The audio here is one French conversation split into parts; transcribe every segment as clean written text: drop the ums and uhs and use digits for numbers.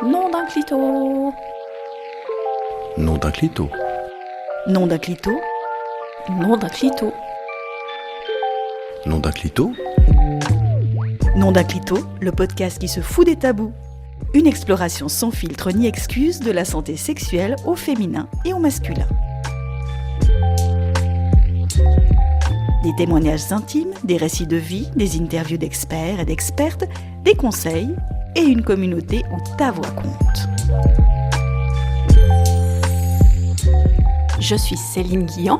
Nom d'un clito. Nom d'un clito. Nom d'un clito. Nom d'un clito. Nom d'un clito. Nom d'un clito, le podcast qui se fout des tabous. Une exploration sans filtre ni excuse de la santé sexuelle au féminin et au masculin. Des témoignages intimes, des récits de vie, des interviews d'experts et d'expertes, des conseils et une communauté où ta voix compte. Je suis Céline Guillan,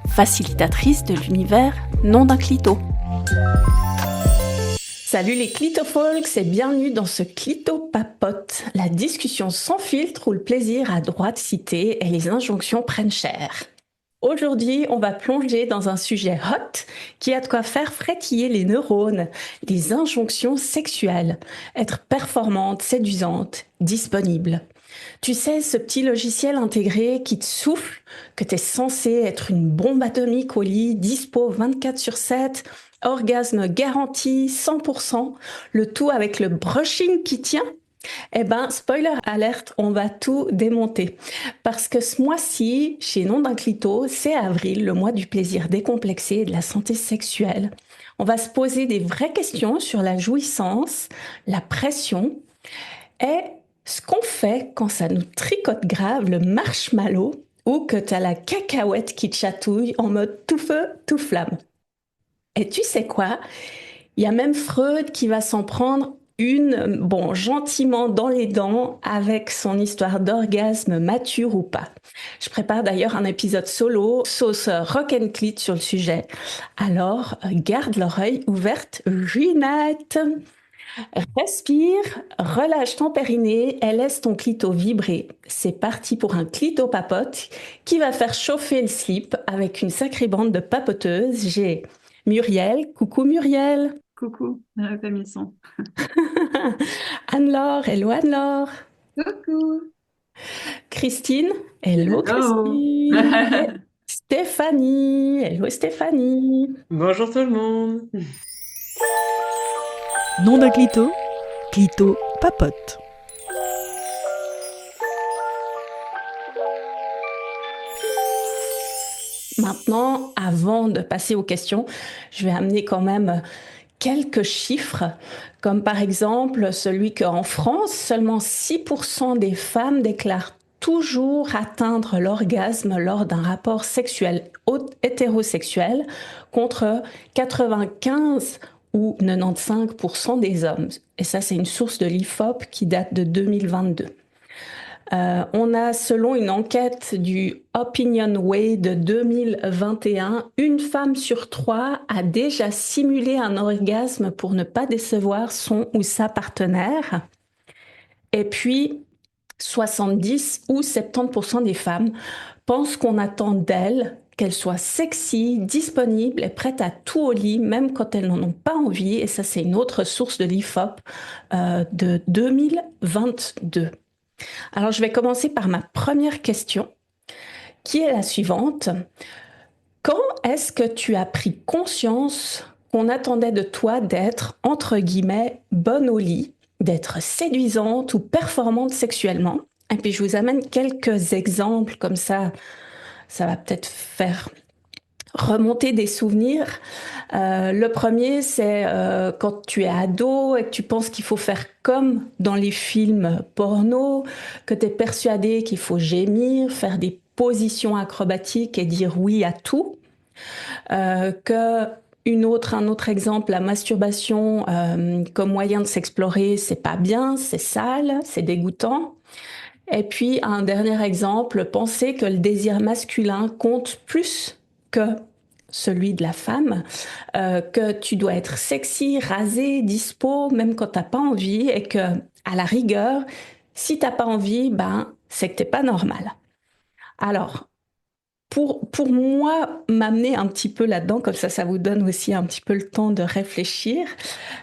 facilitatrice de l'univers Nom d'un clito. Salut les clitofolks et bienvenue dans ce Clito Papote, la discussion sans filtre où le plaisir a droit de citer et les injonctions prennent cher. Aujourd'hui, on va plonger dans un sujet hot qui a de quoi faire frétiller les neurones, les injonctions sexuelles, être performante, séduisante, disponible. Tu sais, ce petit logiciel intégré qui te souffle que tu es censé être une bombe atomique au lit, dispo 24/7, orgasme garanti 100%, le tout avec le brushing qui tient. Eh ben, spoiler alerte, on va tout démonter. Parce que ce mois-ci, chez Nom d'un clito, c'est avril, le mois du plaisir décomplexé et de la santé sexuelle. On va se poser des vraies questions sur la jouissance, la pression et ce qu'on fait quand ça nous tricote grave le marshmallow ou que t'as la cacahuète qui te chatouille en mode tout feu, tout flamme. Et tu sais quoi? Il y a même Freud qui va s'en prendre une, bon, gentiment dans les dents avec son histoire d'orgasme mature ou pas. Je prépare d'ailleurs un épisode solo, sauce rock and clit sur le sujet. Alors, garde l'oreille ouverte, Junette. Respire, relâche ton périnée et laisse ton clito vibrer. C'est parti pour un clito papote qui va faire chauffer le slip avec une sacrée bande de papoteuses. J'ai Muriel, coucou Muriel. Coucou, t'as mis le son. Anne-Laure, hello Anne-Laure. Coucou. Christine, hello Hello. Christine. Et Stéphanie, hello Stéphanie. Bonjour tout le monde. Nom d'un clito, clito papote. Maintenant, avant de passer aux questions, je vais amener quand même quelques chiffres, comme par exemple celui qu'en France, seulement 6% des femmes déclarent toujours atteindre l'orgasme lors d'un rapport sexuel hétérosexuel, contre 95 ou 95% des hommes. Et ça, c'est une source de l'IFOP qui date de 2022. On a, selon une enquête du Opinion Way de 2021, une femme sur 3 a déjà simulé un orgasme pour ne pas décevoir son ou sa partenaire. Et puis, 70 ou 70% des femmes pensent qu'on attend d'elles qu'elles soient sexy, disponibles et prêtes à tout au lit, même quand elles n'en ont pas envie. Et ça, c'est une autre source de l'IFOP de 2022. Alors, je vais commencer par ma première question, qui est la suivante. Quand est-ce que tu as pris conscience qu'on attendait de toi d'être, entre guillemets, bonne au lit, d'être séduisante ou performante sexuellement? Et puis, je vous amène quelques exemples comme ça va peut-être faire remonter des souvenirs. Le premier, c'est quand tu es ado et que tu penses qu'il faut faire comme dans les films porno, que tu es persuadé qu'il faut gémir, faire des positions acrobatiques et dire oui à tout. Un autre exemple, la masturbation comme moyen de s'explorer, c'est pas bien, c'est sale, c'est dégoûtant. Et puis, un dernier exemple, penser que le désir masculin compte plus que celui de la femme, que tu dois être sexy, rasé, dispo, même quand t'as pas envie, et que, à la rigueur, si t'as pas envie, ben, c'est que t'es pas normal. Alors, pour moi, m'amener un petit peu là-dedans, comme ça vous donne aussi un petit peu le temps de réfléchir,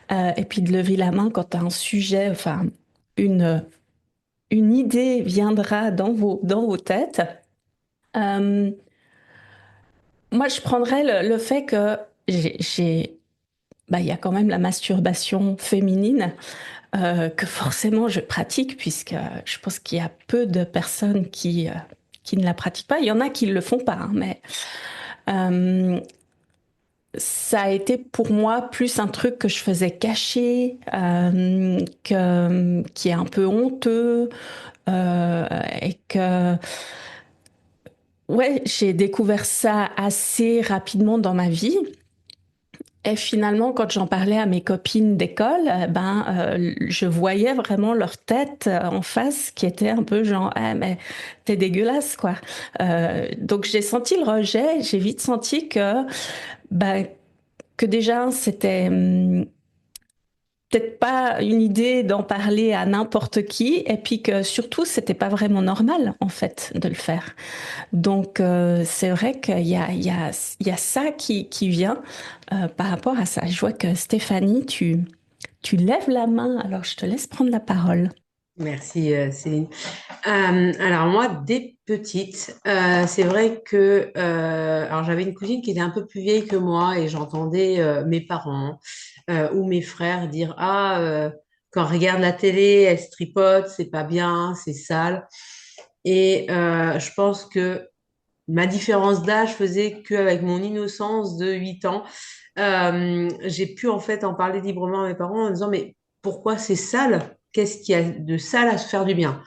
et puis de lever la main quand t'as un sujet, enfin, une idée viendra dans vos têtes. Moi, je prendrais le fait que il y a quand même la masturbation féminine. que forcément je pratique, puisque je pense qu'il y a peu de personnes qui ne la pratiquent pas. Il y en a qui ne le font pas, hein, mais euh, ça a été pour moi plus un truc que je faisais cacher, qui est un peu honteux, et que ouais, j'ai découvert ça assez rapidement dans ma vie. Et finalement, quand j'en parlais à mes copines d'école, je voyais vraiment leur tête en face qui était un peu genre, ah, mais t'es dégueulasse, quoi. Donc j'ai senti le rejet, j'ai vite senti ben, que déjà c'était peut-être pas une idée d'en parler à n'importe qui, et puis que surtout c'était pas vraiment normal en fait de le faire. Donc c'est vrai qu'il y a ça qui vient par rapport à ça. Je vois que Stéphanie, tu lèves la main, alors je te laisse prendre la parole. Merci Céline. Alors moi, dès petite, c'est vrai que alors j'avais une cousine qui était un peu plus vieille que moi et j'entendais mes parents ou mes frères dire quand on regarde la télé, elle se tripote, c'est pas bien, c'est sale. Et je pense que ma différence d'âge faisait qu'avec mon innocence de 8 ans, j'ai pu en fait en parler librement à mes parents en disant mais pourquoi c'est sale? Qu'est-ce qu'il y a de sale à se faire du bien?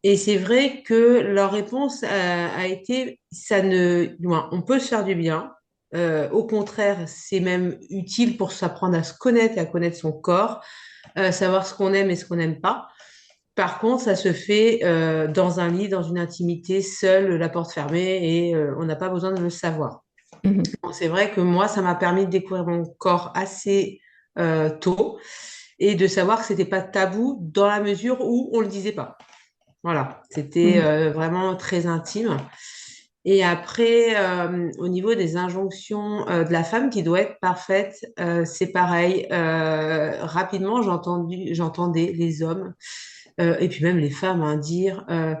Et c'est vrai que leur réponse a été ça ne, du moins, on peut se faire du bien. Au contraire, c'est même utile pour s'apprendre à se connaître et à connaître son corps, savoir ce qu'on aime et ce qu'on n'aime pas. Par contre, ça se fait dans un lit, dans une intimité, seule, la porte fermée, et on n'a pas besoin de le savoir. Mhm. Bon, c'est vrai que moi, ça m'a permis de découvrir mon corps assez tôt et de savoir que c'était pas tabou dans la mesure où on le disait pas. Voilà, c'était Mhm. vraiment très intime. Et après, au niveau des injonctions de la femme qui doit être parfaite, c'est pareil. Rapidement, j'entendais les hommes et puis même les femmes dire ah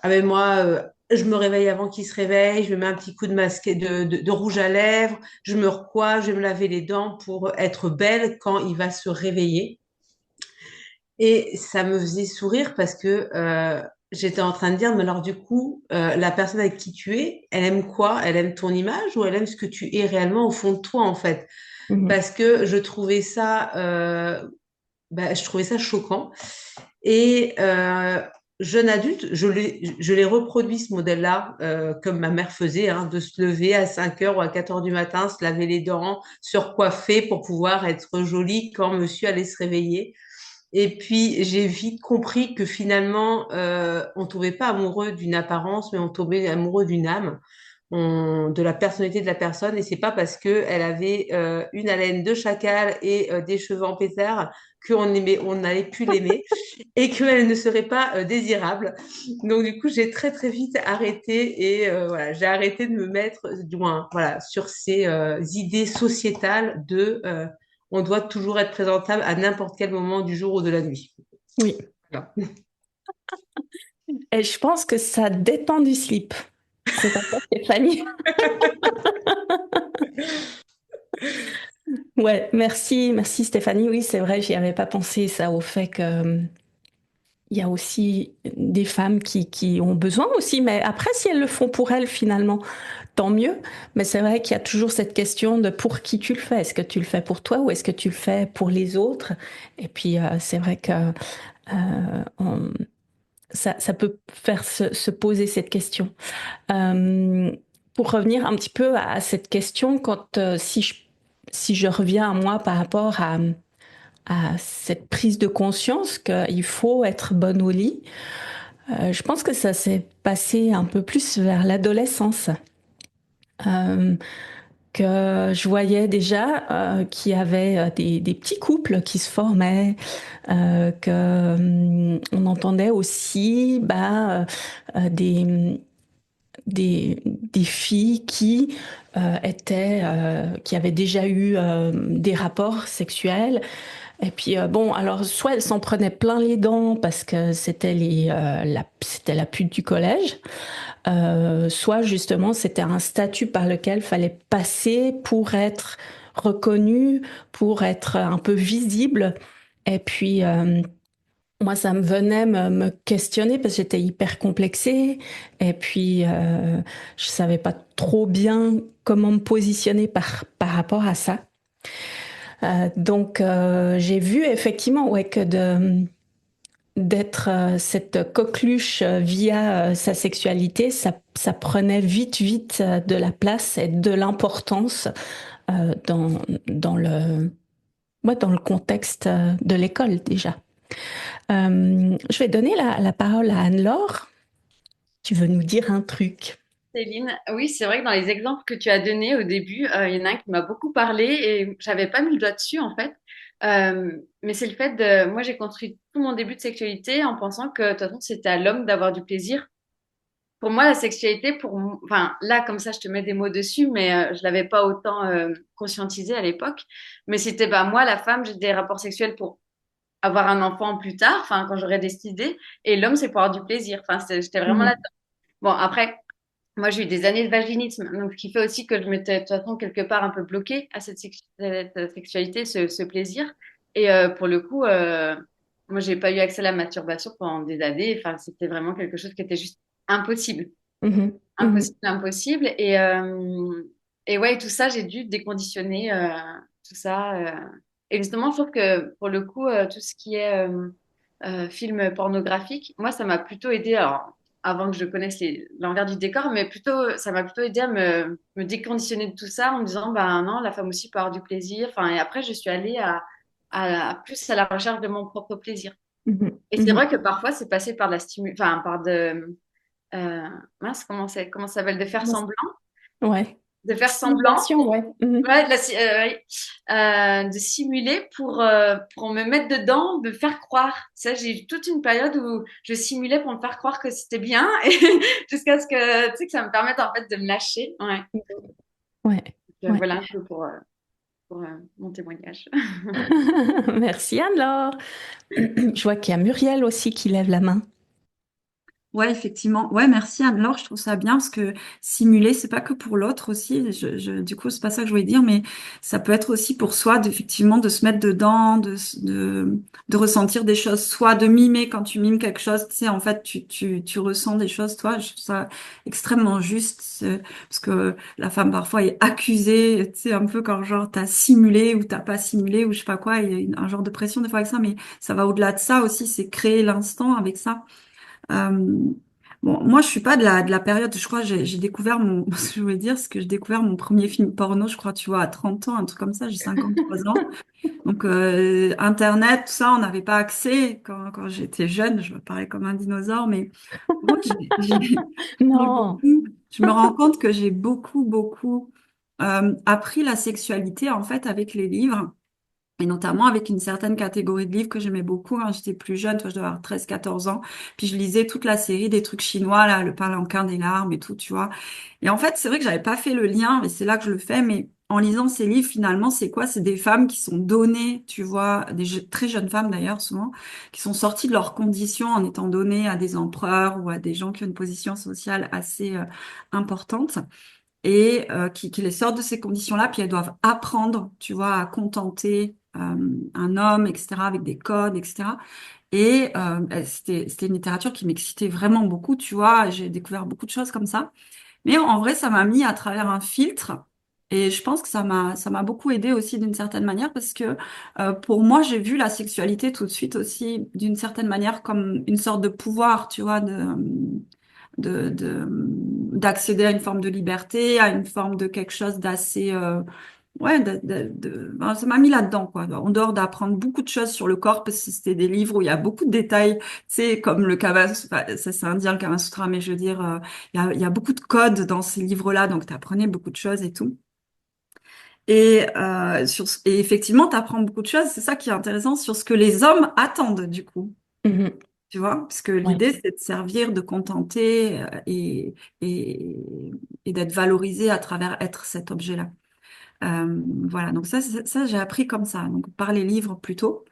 ben moi, je me réveille avant qu'il se réveille, je me mets un petit coup de masque de rouge à lèvres, je me recoiffe, je vais me laver les dents pour être belle quand il va se réveiller. Et ça me faisait sourire parce que j'étais en train de dire, mais alors du coup, la personne avec qui tu es, elle aime quoi? Elle aime ton image ou elle aime ce que tu es réellement au fond de toi, en fait? Mhm. Parce que je trouvais ça choquant. Et jeune adulte, je l'ai reproduit ce modèle-là, comme ma mère faisait, hein, de se lever à 5 heures ou à 4 heures du matin, se laver les dents, se recoiffer pour pouvoir être jolie quand monsieur allait se réveiller. Et puis, j'ai vite compris que finalement, on ne tombait pas amoureux d'une apparence, mais on tombait amoureux d'une âme, de la personnalité de la personne. Et c'est pas parce qu'elle avait une haleine de chacal et des cheveux en pétard on n'allait plus l'aimer et qu'elle ne serait pas désirable. Donc, du coup, j'ai très, très vite arrêté et voilà, j'ai arrêté de me mettre, du moins, voilà, sur ces idées sociétales on doit toujours être présentable à n'importe quel moment du jour ou de la nuit. Oui. Voilà. Et je pense que ça dépend du slip. C'est pas ça, Stéphanie? Ouais, merci Stéphanie. Oui, c'est vrai, j'y avais pas pensé ça au fait que il y a aussi des femmes qui ont besoin aussi, mais après, si elles le font pour elles, finalement, tant mieux. Mais c'est vrai qu'il y a toujours cette question de pour qui tu le fais. Est-ce que tu le fais pour toi ou est-ce que tu le fais pour les autres? Et puis, c'est vrai que on- ça peut faire se poser cette question. Euh, pour revenir un petit peu à cette question, si je reviens à moi par rapport à cette prise de conscience qu'il faut être bonne au lit, je pense que ça s'est passé un peu plus vers l'adolescence. Euh, que je voyais déjà qu'il y avait des petits couples qui se formaient, on entendait aussi des filles qui avaient déjà eu des rapports sexuels. Et puis bon, alors soit elles s'en prenaient plein les dents parce que c'était la pute du collège, soit justement c'était un statut par lequel fallait passer pour être reconnu, pour être un peu visible. Et puis, moi, ça me venait me questionner parce que j'étais hyper complexée. Et puis, je savais pas trop bien comment me positionner par rapport à ça. Donc, j'ai vu effectivement ouais, que d'être cette coqueluche via sa sexualité, ça prenait vite de la place et de l'importance dans, dans le contexte de l'école déjà. Je vais donner la parole à Anne-Laure. Tu veux nous dire un truc? Céline, oui, c'est vrai que dans les exemples que tu as donnés au début, il y en a un qui m'a beaucoup parlé et j'avais pas mis le doigt dessus en fait. Mais c'est le fait de, moi j'ai construit tout mon début de sexualité en pensant que de toute façon c'était à l'homme d'avoir du plaisir. Pour moi, la sexualité, enfin là comme ça, je te mets des mots dessus, mais je l'avais pas autant conscientisé à l'époque. Mais c'était bah moi la femme, j'ai des rapports sexuels pour avoir un enfant plus tard, enfin quand j'aurais décidé, et l'homme c'est pour avoir du plaisir. Enfin j'étais vraiment là. Mhm, Bon après. Moi, j'ai eu des années de vaginisme, donc ce qui fait aussi que je m'étais de toute façon quelque part un peu bloquée à cette sexualité, ce plaisir. Et pour le coup, moi, j'ai pas eu accès à la masturbation pendant des années. Enfin, c'était vraiment quelque chose qui était juste impossible, mhm, mhm, impossible, impossible. Et ouais, tout ça, j'ai dû déconditionner tout ça. Et justement, je trouve que pour le coup, tout ce qui est film pornographique, moi, ça m'a plutôt aidé. Alors, avant que je connaisse l'envers du décor, mais plutôt, ça m'a plutôt aidé à me déconditionner de tout ça en me disant, ben non, la femme aussi peut avoir du plaisir. Enfin, et après, je suis allée plus à la recherche de mon propre plaisir. mhm, Et c'est mhm. vrai que parfois, c'est passé par de la enfin, par mince, comment ça s'appelle? Ouais. De faire semblant, Simulation, ouais. Mhm. ouais, ouais. De simuler pour me mettre dedans, me faire croire. Ça, j'ai eu toute une période où je simulais pour me faire croire que c'était bien, et jusqu'à ce que, tu sais, que ça me permette en fait de me lâcher. Ouais. Ouais, Donc, ouais. voilà un peu pour mon témoignage. Merci Anne-Laure. Je vois qu'il y a Muriel aussi qui lève la main. Ouais, effectivement. Ouais, merci Anne-Laure. Je trouve ça bien parce que simuler, c'est pas que pour l'autre aussi. Du coup, c'est pas ça que je voulais dire, mais ça peut être aussi pour soi, effectivement, de se mettre dedans, de ressentir des choses, soit de mimer quand tu mimes quelque chose. Tu sais, en fait, tu ressens des choses, toi. Je trouve ça extrêmement juste parce que la femme parfois est accusée, tu sais, un peu quand genre t'as simulé ou t'as pas simulé ou je sais pas quoi. Il y a un genre de pression des fois avec ça, mais ça va au-delà de ça aussi. C'est créer l'instant avec ça. Euh, bon, moi, je suis pas de la période, je crois, j'ai découvert ce que je voulais dire, c'est que j'ai découvert mon premier film porno, je crois, tu vois, à 30 ans, un truc comme ça, j'ai 53 ans. Donc, Internet, tout ça, on n'avait pas accès quand j'étais jeune, je me parlais comme un dinosaure, mais moi, j'ai Non. beaucoup, je me rends compte que j'ai beaucoup appris la sexualité, en fait, avec les livres. Et notamment avec une certaine catégorie de livres que j'aimais beaucoup quand j'étais plus jeune, toi je devais avoir 13 14 ans. Puis je lisais toute la série des trucs chinois, là, le palanquin des larmes et tout, tu vois. Et en fait, c'est vrai que j'avais pas fait le lien, mais c'est là que je le fais. Mais en lisant ces livres, finalement, c'est quoi? C'est des femmes qui sont données, tu vois, très jeunes femmes d'ailleurs, souvent, qui sont sorties de leurs conditions en étant données à des empereurs ou à des gens qui ont une position sociale assez importante et qui les sortent de ces conditions-là, puis elles doivent apprendre, tu vois, à contenter un homme, etc., avec des codes, etc. Et c'était une littérature qui m'excitait vraiment beaucoup, tu vois, j'ai découvert beaucoup de choses comme ça. Mais en vrai, ça m'a mis à travers un filtre. Et je pense que ça m'a beaucoup aidé aussi d'une certaine manière parce que pour moi, j'ai vu la sexualité tout de suite aussi d'une certaine manière comme une sorte de pouvoir, tu vois, d'accéder à une forme de liberté, à une forme de quelque chose d'assez, ouais, ben, ça m'a mis là-dedans, quoi. En dehors d'apprendre beaucoup de choses sur le corps, parce que c'était des livres où il y a beaucoup de détails, tu sais, comme le Kama, enfin, ça c'est indien le Kama Sutra, mais je veux dire, il y a beaucoup de codes dans ces livres-là, donc tu apprenais beaucoup de choses et tout. Et effectivement, tu apprends beaucoup de choses, c'est ça qui est intéressant sur ce que les hommes attendent, du coup. Mhm. Tu vois, parce que Ouais. l'idée, c'est de servir, de contenter et, et d'être valorisé à travers être cet objet-là. Voilà, donc ça j'ai appris comme ça, donc par les livres plutôt.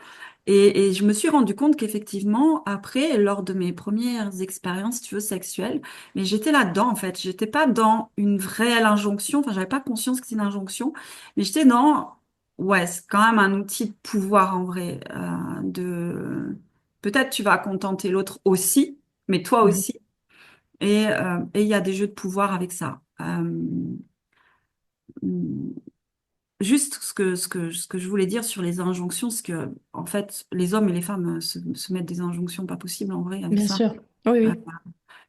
Et je me suis rendu compte qu'effectivement, après, lors de mes premières expériences, si tu veux, sexuelles, mais j'étais là-dedans en fait. J'étais pas dans une réelle injonction, enfin, j'avais pas conscience que c'était une injonction, mais j'étais dans, ouais, c'est quand même un outil de pouvoir en vrai. Peut-être tu vas contenter l'autre aussi, mais toi Mhm. aussi. Et il y a des jeux de pouvoir avec ça. Juste ce que je voulais dire sur les injonctions, c'est que, en fait, les hommes et les femmes se mettent des injonctions pas possibles en vrai avec Bien ça. sûr. Oui, Euh, oui.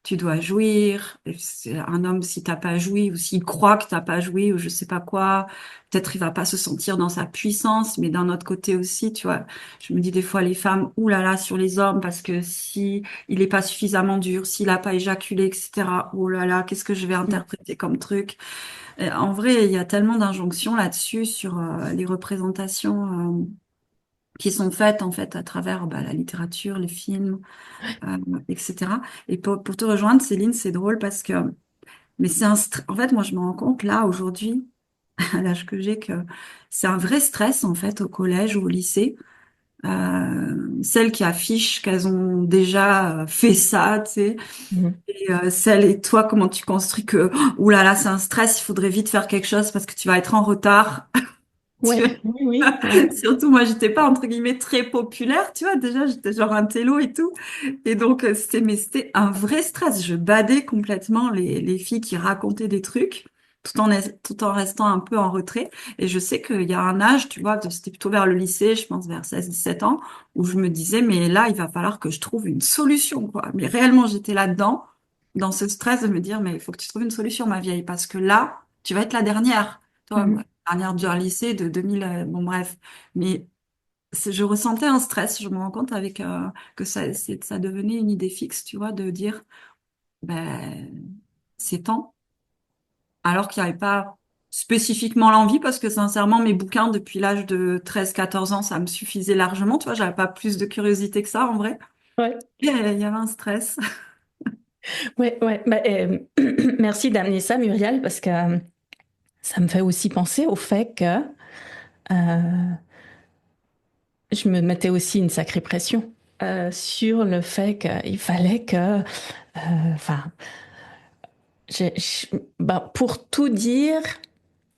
Tu dois jouir. Et c'est un homme, si t'as pas joui, ou s'il croit que t'as pas joui, ou je sais pas quoi, peut-être il va pas se sentir dans sa puissance, mais d'un autre côté aussi, tu vois, je me dis des fois les femmes, ouh là là, sur les hommes, parce que si il est pas suffisamment dur, s'il a pas éjaculé, etc., oh là là, qu'est-ce que je vais Mhm. interpréter comme truc? Et en vrai, il y a tellement d'injonctions là-dessus sur les représentations qui sont faites en fait à travers bah, la littérature, les films, euh, etc. Et pour te rejoindre, Céline, c'est drôle parce que, mais c'est en fait, moi, je me rends compte là, aujourd'hui, à l'âge que j'ai, que c'est un vrai stress, en fait, au collège ou au lycée. Celles qui affichent qu'elles ont déjà fait ça, tu sais, Mhm. celles et toi, comment tu construis que, ouh là là, c'est un stress, il faudrait vite faire quelque chose parce que tu vas être en retard. Tu Ouais, oui, oui, ouais. Surtout, moi, j'étais pas, entre guillemets, très populaire, tu vois. Déjà, j'étais genre un télo et tout. Et donc, c'était un vrai stress. Je badais complètement les filles qui racontaient des trucs, tout en restant un peu en retrait. Et je sais qu'il y a un âge, tu vois, c'était plutôt vers le lycée, je pense vers 16 17 ans, où je me disais, mais là, il va falloir que je trouve une solution, quoi. Mais réellement, j'étais là-dedans, dans ce stress de me dire, mais il faut que tu trouves une solution, ma vieille, parce que là, tu vas être la dernière. Toi, Mhm. dernière du lycée de 2000, bon bref. Mais je ressentais un stress, je me rends compte avec que ça devenait une idée fixe, tu vois, de dire, ben, c'est temps, alors qu'il n'y avait pas spécifiquement l'envie, parce que sincèrement, mes bouquins, depuis l'âge de 13 14 ans, ça me suffisait largement, tu vois, j'avais pas plus de curiosité que ça, en vrai. Ouais, Et il y avait un stress. ouais, ouais. Bah, merci d'amener ça, Muriel, parce que ça me fait aussi penser au fait que je me mettais aussi une sacrée pression sur le fait qu'il fallait que, enfin, bah, pour tout dire,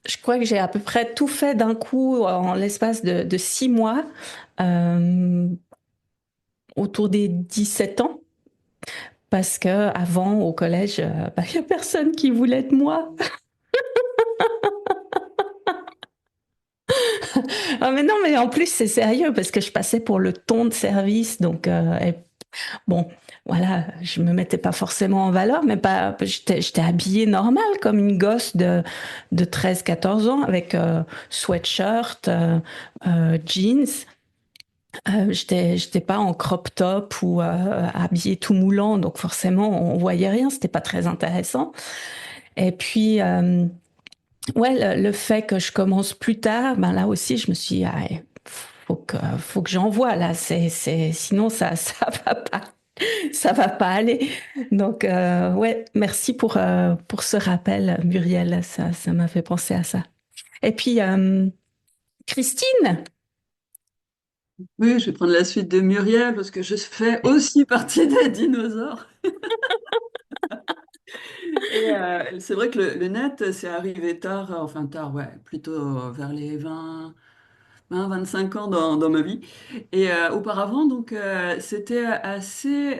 je crois que j'ai à peu près tout fait d'un coup en l'espace de 6 mois, euh, autour des 17 ans, parce que avant au collège, bah, il y a personne qui voulait de moi. Ah mais non, mais en plus c'est sérieux parce que je passais pour le ton de service, donc bon, voilà, je me mettais pas forcément en valeur, mais pas, j'étais habillée normal comme une gosse de 13 14 ans avec sweatshirt, jeans. J'étais pas en crop top ou habillée tout moulant, donc forcément on voyait rien, c'était pas très intéressant. Et puis ouais, le fait que je commence plus tard, ben là aussi je me suis dit, ah, faut que j'envoie là, sinon ça va pas. Ça va pas aller. Donc, ouais, merci pour ce rappel, Muriel. Ça m'a fait penser à ça. Et puis, Christine, Oui, je vais prendre la suite de Muriel parce que je fais aussi partie des dinosaures. Et c'est vrai que le net, c'est arrivé tard, enfin tard, ouais, plutôt vers les 25 ans dans ma vie. Et auparavant, donc, c'était assez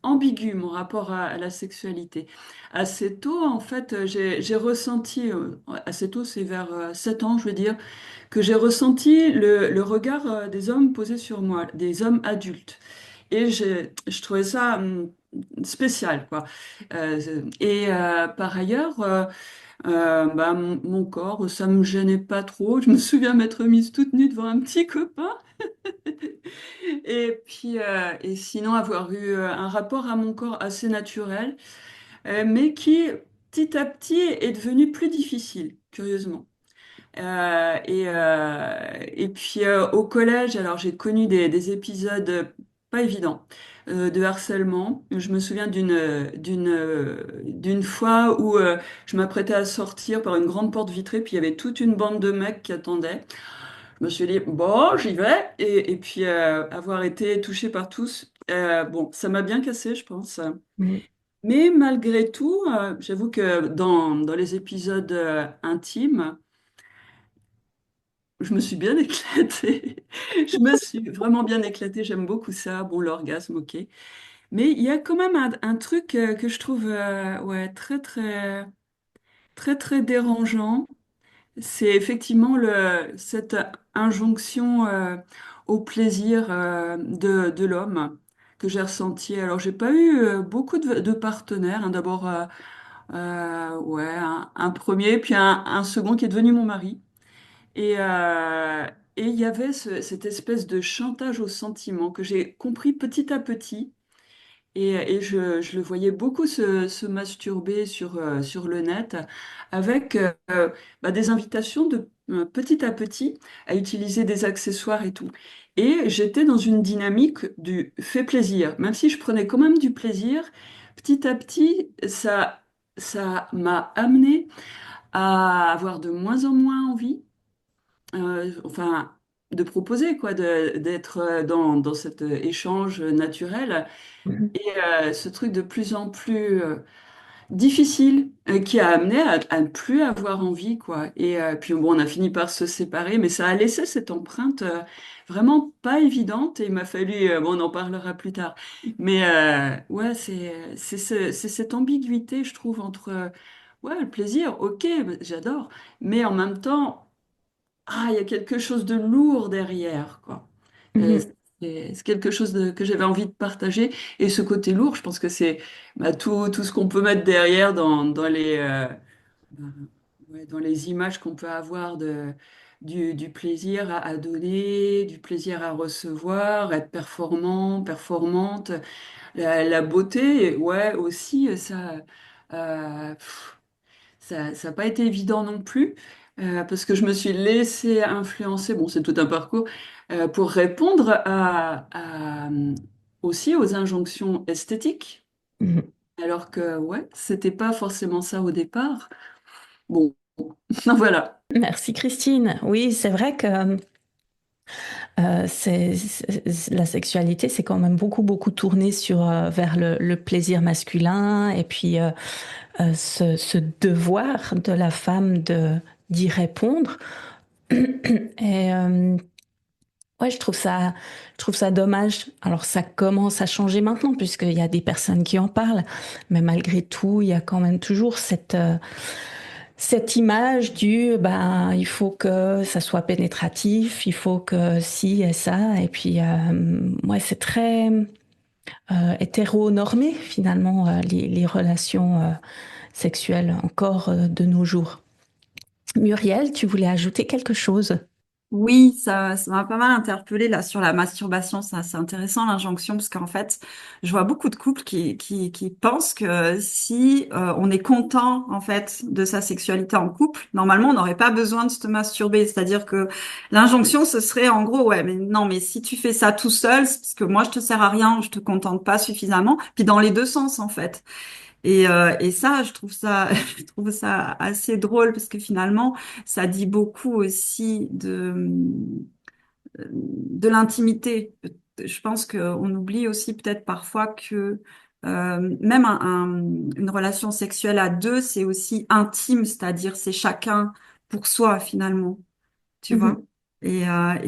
ambigu mon rapport à la sexualité. Assez tôt, en fait, j'ai ressenti, assez tôt, c'est vers 7 ans, je veux dire, que j'ai ressenti le regard des hommes posés sur moi, des hommes adultes. Et je trouvais ça spécial, quoi. Et par ailleurs, bah, mon corps, ça me gênait pas trop. Je me souviens m'être mise toute nue devant un petit copain. Et puis, et sinon, avoir eu un rapport à mon corps assez naturel, mais qui, petit à petit, est devenu plus difficile, curieusement. Et puis au collège, alors j'ai connu des épisodes pas évidents de harcèlement. Je me souviens d'une fois où je m'apprêtais à sortir par une grande porte vitrée, puis il y avait toute une bande de mecs qui attendaient. Je me suis dit, bon, j'y vais. Et puis avoir été touchée par tous, bon, ça m'a bien cassé, je pense. mm, Mais malgré tout, j'avoue que dans les épisodes intimes, je me suis bien éclatée. Je me suis vraiment bien éclatée. J'aime beaucoup ça. Bon, l'orgasme, ok. Mais il y a quand même un truc que je trouve ouais, très, très, très, très dérangeant. C'est effectivement cette injonction au plaisir de l'homme que j'ai ressenti. Alors, j'ai pas eu beaucoup de partenaires, hein. D'abord, ouais, un premier, puis un second qui est devenu mon mari. Et, euh, et il y avait cette espèce de chantage au sentiment que j'ai compris petit à petit. Et je le voyais beaucoup se masturber sur le net avec bah, des invitations de petit à petit à utiliser des accessoires et tout. Et j'étais dans une dynamique du fait plaisir. Même si je prenais quand même du plaisir, petit à petit, ça m'a amené à avoir de moins en moins envie, enfin, de proposer, quoi, d'être dans cet échange naturel. Mhm. Et ce truc de plus en plus difficile qui a amené à ne plus avoir envie, quoi. Et puis bon, on a fini par se séparer, mais ça a laissé cette empreinte vraiment pas évidente et il m'a fallu, bon, on en parlera plus tard. Mais ouais, c'est cette ambiguïté, je trouve, entre ouais, le plaisir, ok, j'adore, mais en même temps, ah, il y a quelque chose de lourd derrière, quoi. Euh, Mhm. c'est quelque chose que j'avais envie de partager. Et ce côté lourd, je pense que c'est bah, tout ce qu'on peut mettre derrière euh, ouais, dans les images qu'on peut avoir du plaisir à donner, du plaisir à recevoir, être performant, performante. La beauté, ouais, aussi, euh, ça n'a pas été évident non plus, parce que je me suis laissée influencer, bon, c'est tout un parcours, pour répondre aussi aux injonctions esthétiques, Mhm. alors que, ouais, c'était pas forcément ça au départ. Bon, voilà. Merci Christine. Oui, c'est vrai que la sexualité, c'est quand même beaucoup tourné vers le plaisir masculin et puis ce devoir de la femme d'y répondre. Et ouais, je trouve ça dommage. Alors ça commence à changer maintenant puisqu'il y a des personnes qui en parlent, mais malgré tout, il y a quand même toujours cette image ben, il faut que ça soit pénétratif, il faut que ci et ça. Et puis, ouais, c'est très hétéronormé finalement, les relations sexuelles encore de nos jours. Muriel, tu voulais ajouter quelque chose? Oui, ça m'a pas mal interpellée là sur la masturbation. Ça, c'est intéressant l'injonction parce qu'en fait, je vois beaucoup de couples qui pensent que si on est content en fait de sa sexualité en couple, normalement on n'aurait pas besoin de se masturber. C'est-à-dire que l'injonction ce serait en gros ouais, mais non, mais si tu fais ça tout seul, c'est parce que moi je te sers à rien, je te contente pas suffisamment. Puis dans les deux sens en fait. Et ça, je trouve ça assez drôle parce que finalement, ça dit beaucoup aussi de l'intimité. Je pense qu'on oublie aussi peut-être parfois que même une relation sexuelle à deux, c'est aussi intime, c'est-à-dire c'est chacun pour soi finalement, tu vois. Mhm. Et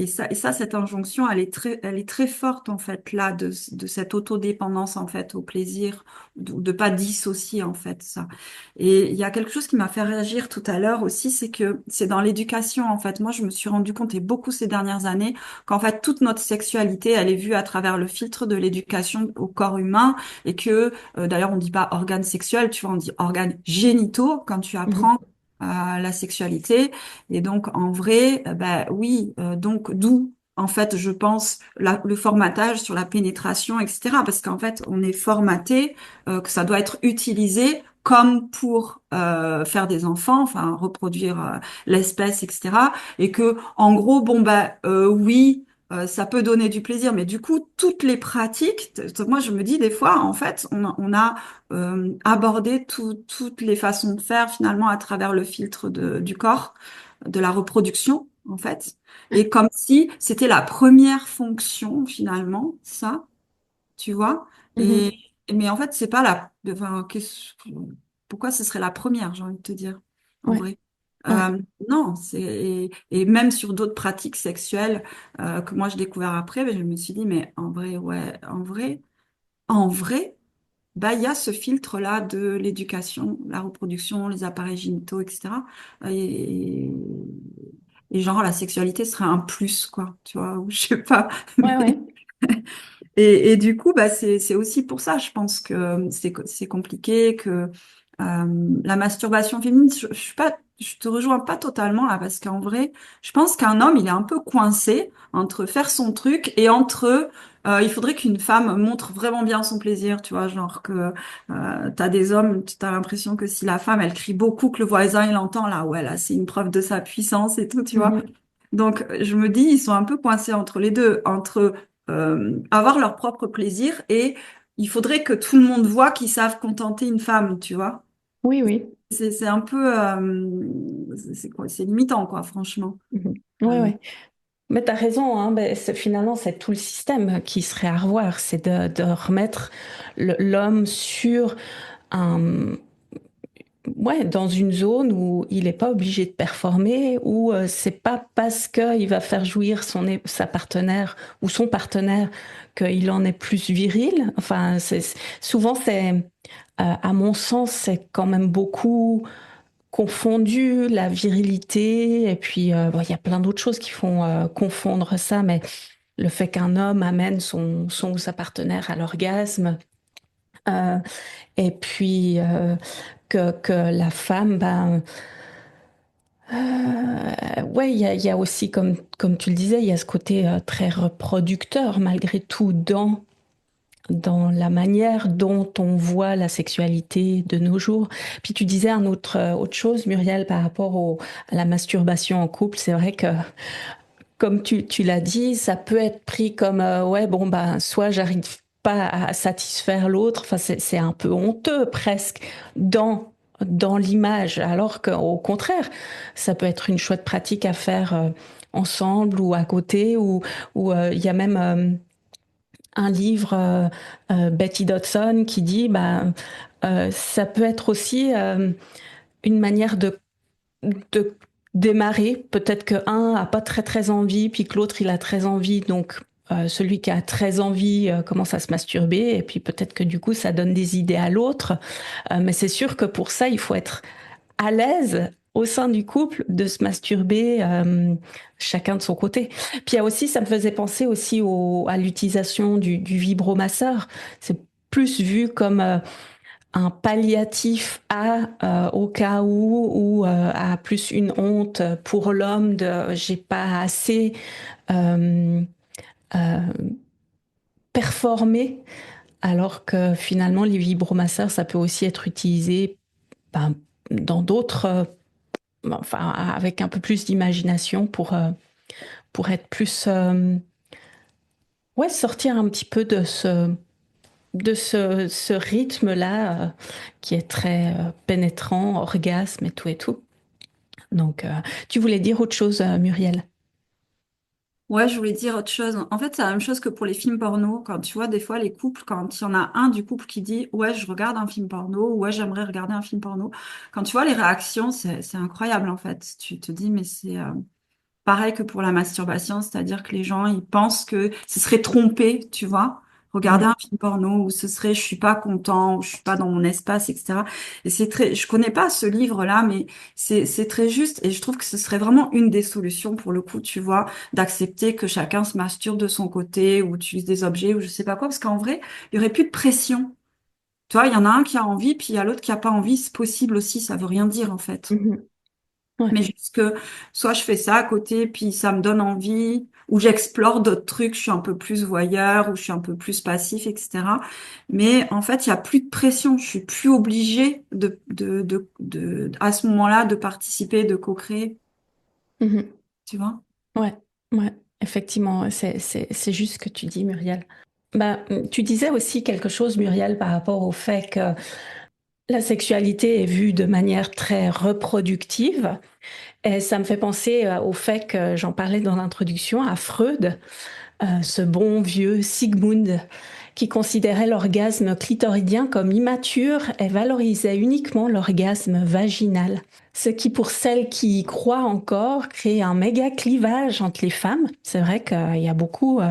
ça, cette injonction, elle est très forte en fait là de cette autodépendance en fait au plaisir, de pas dissocier en fait ça. Et il y a quelque chose qui m'a fait réagir tout à l'heure aussi, c'est que c'est dans l'éducation en fait. Moi, je me suis rendu compte et beaucoup ces dernières années qu'en fait toute notre sexualité, elle est vue à travers le filtre de l'éducation au corps humain et que d'ailleurs on dit pas organes sexuels, tu vois, on dit organes génitaux quand tu Mhm. apprends la sexualité. Et donc, en vrai, bah oui, donc d'où, en fait, je pense, le formatage sur la pénétration, etc. Parce qu'en fait, on est formaté que ça doit être utilisé comme pour faire des enfants, enfin reproduire l'espèce, etc. Et que, en gros, bon bah oui, ça peut donner du plaisir, mais du coup, toutes les pratiques, moi je me dis des fois, en fait, on a abordé toutes les façons de faire finalement à travers le filtre du corps, de la reproduction, en fait. Et comme si c'était la première fonction finalement, ça, tu vois. Mhm. Mais en fait, c'est pas la. Enfin, pourquoi ce serait la première, j'ai envie de te dire, en Ouais. vrai. Ouais, Non, et même sur d'autres pratiques sexuelles que moi j'ai découvert après, ben, je me suis dit, mais en vrai, ouais, en vrai, bah, il y a ce filtre-là de l'éducation, la reproduction, les appareils génitaux, etc. Et, et genre, la sexualité serait un plus, quoi, tu vois, ou je sais pas. ouais, ouais. Et du coup, bah, c'est aussi pour ça, je pense que c'est compliqué, que la masturbation féminine, je suis pas, je te rejoins pas totalement là, parce qu'en vrai, je pense qu'un homme, il est un peu coincé entre faire son truc et entre il faudrait qu'une femme montre vraiment bien son plaisir, tu vois, genre que t'as des hommes, t'as l'impression que si la femme, elle crie beaucoup, que le voisin, il entend, là, ouais, là, c'est une preuve de sa puissance et tout, tu vois. Mhm. Donc, je me dis, ils sont un peu coincés entre les deux, entre avoir leur propre plaisir et il faudrait que tout le monde voit qu'ils savent contenter une femme, tu vois. Oui, oui. C'est un peu, c'est quoi, c'est limitant, quoi, franchement. Mhm. Ouais, Euh, ouais. Mais tu as raison, hein, ben, finalement, c'est tout le système qui serait à revoir. C'est de remettre l'homme sur un, ouais, dans une zone où il n'est pas obligé de performer, où c'est pas parce qu'il va faire jouir sa partenaire ou son partenaire qu'il en est plus viril. Enfin, souvent, à mon sens, c'est quand même beaucoup confondu, la virilité, et puis bon, il y a plein d'autres choses qui font confondre ça, mais le fait qu'un homme amène son ou sa partenaire à l'orgasme, euh, et puis que la femme, ben, ouais, il y a aussi, comme tu le disais, il y a ce côté très reproducteur, malgré tout, dans la manière dont on voit la sexualité de nos jours. Puis tu disais autre chose, Muriel, par rapport à la masturbation en couple. C'est vrai que, comme tu l'as dit, ça peut être pris comme, ouais, bon, ben, soit j'arrive pas à satisfaire l'autre, enfin, c'est un peu honteux presque dans l'image, alors qu'au contraire, ça peut être une chouette pratique à faire ensemble ou à côté, ou il y a même un livre, Betty Dodson, qui dit bah, ça peut être aussi une manière de démarrer. Peut-être que un a pas très très envie, puis que l'autre il a très envie, donc celui qui a très envie commence à se masturber, et puis peut-être que du coup ça donne des idées à l'autre. Mais c'est sûr que pour ça, il faut être à l'aise au sein du couple de se masturber chacun de son côté. Puis il y a aussi, ça me faisait penser aussi à l'utilisation du vibromasseur. C'est plus vu comme un palliatif au cas où, ou à plus une honte pour l'homme de j'ai pas assez euh, euh, performé, alors que finalement les vibromasseurs, ça peut aussi être utilisé ben, dans d'autres enfin, avec un peu plus d'imagination pour être plus, ouais, sortir un petit peu de ce rythme-là qui est très pénétrant, orgasme et tout et tout. Donc, tu voulais dire autre chose, Muriel? Ouais, je voulais dire autre chose. En fait, c'est la même chose que pour les films porno. Quand tu vois, des fois, les couples, quand il y en a un du couple qui dit, ouais, je regarde un film porno, ouais, j'aimerais regarder un film porno. Quand tu vois les réactions, c'est incroyable, en fait. Tu te dis, mais c'est, pareil que pour la masturbation, c'est-à-dire que les gens, ils pensent que ce serait trompé, tu vois, regarder Mhm. un film porno, ou ce serait je suis pas content, ou je suis pas dans mon espace, etc. Et c'est très, je connais pas ce livre-là, mais c'est très juste, et je trouve que ce serait vraiment une des solutions pour le coup, tu vois, d'accepter que chacun se masturbe de son côté, ou utilise des objets, ou je sais pas quoi, parce qu'en vrai, il y aurait plus de pression. Tu vois, il y en a un qui a envie, puis il y a l'autre qui a pas envie, c'est possible aussi, ça veut rien dire en fait. Mhm. Ouais. Mais juste que soit je fais ça à côté, puis ça me donne envie, ou j'explore d'autres trucs, je suis un peu plus voyeur, ou je suis un peu plus passif, etc. Mais en fait, il y a plus de pression, je suis plus obligée à ce moment-là, de participer, de co-créer, Mhm. tu vois? Ouais, ouais, effectivement, c'est juste ce que tu dis, Muriel. Bah, tu disais aussi quelque chose, Muriel, par rapport au fait que la sexualité est vue de manière très reproductive. Et ça me fait penser au fait que j'en parlais dans l'introduction à Freud, ce bon vieux Sigmund. qui considérait l'orgasme clitoridien comme immature et valorisait uniquement l'orgasme vaginal. Ce qui, pour celles qui y croient encore, crée un méga clivage entre les femmes. C'est vrai qu'il y a beaucoup,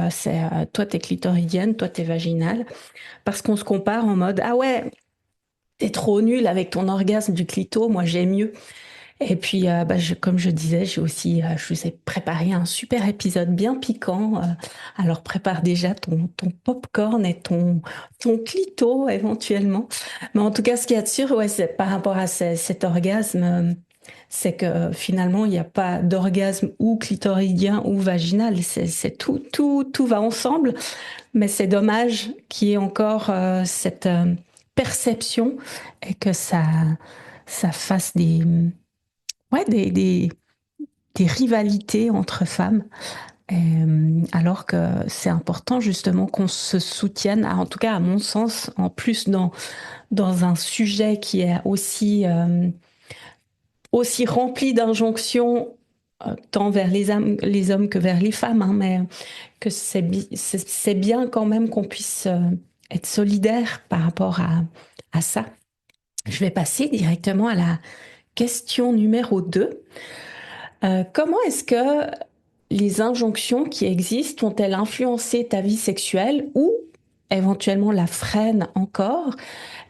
toi t'es clitoridienne, toi t'es vaginale, parce qu'on se compare en mode, ah ouais, t'es trop nulle avec ton orgasme du clito, moi j'ai mieux. Et puis, comme je disais, je vous ai préparé un super épisode bien piquant. Alors, prépare déjà ton popcorn et ton clito éventuellement. Mais en tout cas, ce qu'il y a de sûr, ouais, c'est par rapport à cet orgasme, c'est que finalement, il n'y a pas d'orgasme ou clitoridien ou vaginal. C'est tout va ensemble. Mais c'est dommage qu'il y ait encore cette perception et que ça fasse ouais, des rivalités entre femmes, alors que c'est important justement qu'on se soutienne, en tout cas à mon sens, en plus dans un sujet qui est aussi rempli d'injonctions, tant vers les hommes que vers les femmes, hein, mais que c'est bien quand même qu'on puisse être solidaire par rapport à ça. Je vais passer directement à la question numéro 2. Comment est-ce que les injonctions qui existent ont-elles influencé ta vie sexuelle ou éventuellement la freinent encore?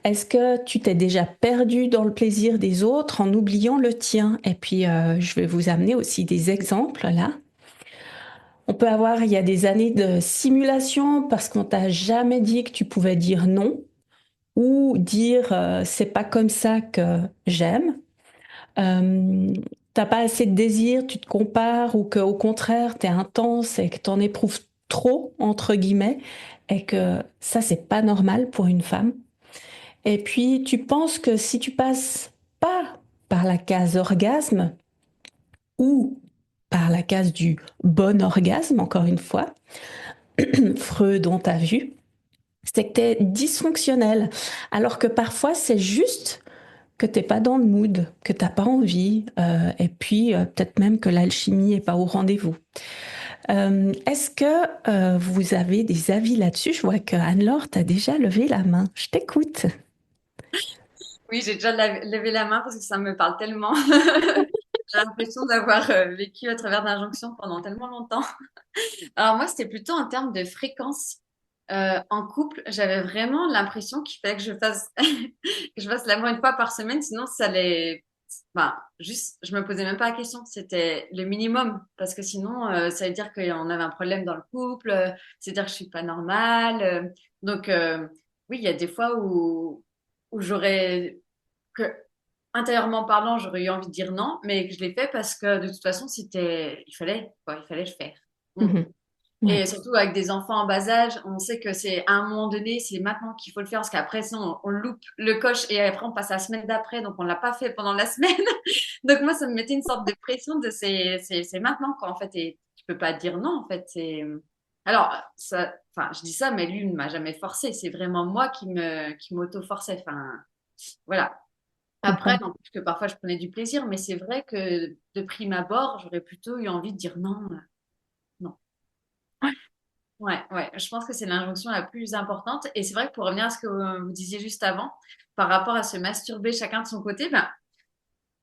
Est-ce que tu t'es déjà perdu dans le plaisir des autres en oubliant le tien? Et puis, je vais vous amener aussi des exemples là. On peut avoir, il y a des années de simulation parce qu'on t'a jamais dit que tu pouvais dire non ou dire c'est pas comme ça que j'aime. euh, T'as pas assez de désir, tu te compares ou que au contraire t'es intense et que t'en éprouves trop entre guillemets et que ça c'est pas normal pour une femme. Et puis tu penses que si tu passes pas par la case orgasme ou par la case du bon orgasme, encore une fois, Freud on t'a vu, c'est que t'es dysfonctionnel. Alors que parfois c'est juste que t'es pas dans le mood, que t'as pas envie, et puis peut-être même que l'alchimie est pas au rendez-vous. Est-ce que vous avez des avis là-dessus? Je vois que Anne-Laure t'a déjà levé la main. Je t'écoute. Oui, j'ai déjà levé la main parce que ça me parle tellement. J'ai l'impression d'avoir vécu à travers d'injonctions pendant tellement longtemps. Alors moi, c'était plutôt en termes de fréquence. En couple, j'avais vraiment l'impression qu'il fallait que je fasse que je fasse l'amour une fois par semaine, sinon ça allait. Enfin, juste, je me posais même pas la question. C'était le minimum parce que sinon, ça veut dire qu'on avait un problème dans le couple. C'est-à-dire que je suis pas normale. Donc oui, il y a des fois où j'aurais que intérieurement parlant, j'aurais eu envie de dire non, mais que je l'ai fait parce que de toute façon, il fallait, quoi, il fallait le faire. Mm. Mhm. Et Ouais. surtout avec des enfants en bas âge, on sait que c'est à un moment donné, c'est maintenant qu'il faut le faire parce qu'après, sinon, on loupe le coche et après, on passe à la semaine d'après, donc on l'a pas fait pendant la semaine. Donc moi, ça me mettait une sorte de pression de c'est maintenant, quoi, en fait, et tu peux pas dire non, en fait. Alors, ça, enfin, je dis ça, mais lui ne m'a jamais forcé. C'est vraiment moi qui m'auto-forçais. Enfin, voilà. Je Après, comprends. n'empêche que parfois je prenais du plaisir, mais c'est vrai que de prime abord, j'aurais plutôt eu envie de dire non, non. Ouais, ouais, je pense que c'est l'injonction la plus importante. Et c'est vrai que pour revenir à ce que vous disiez juste avant, par rapport à se masturber chacun de son côté, ben,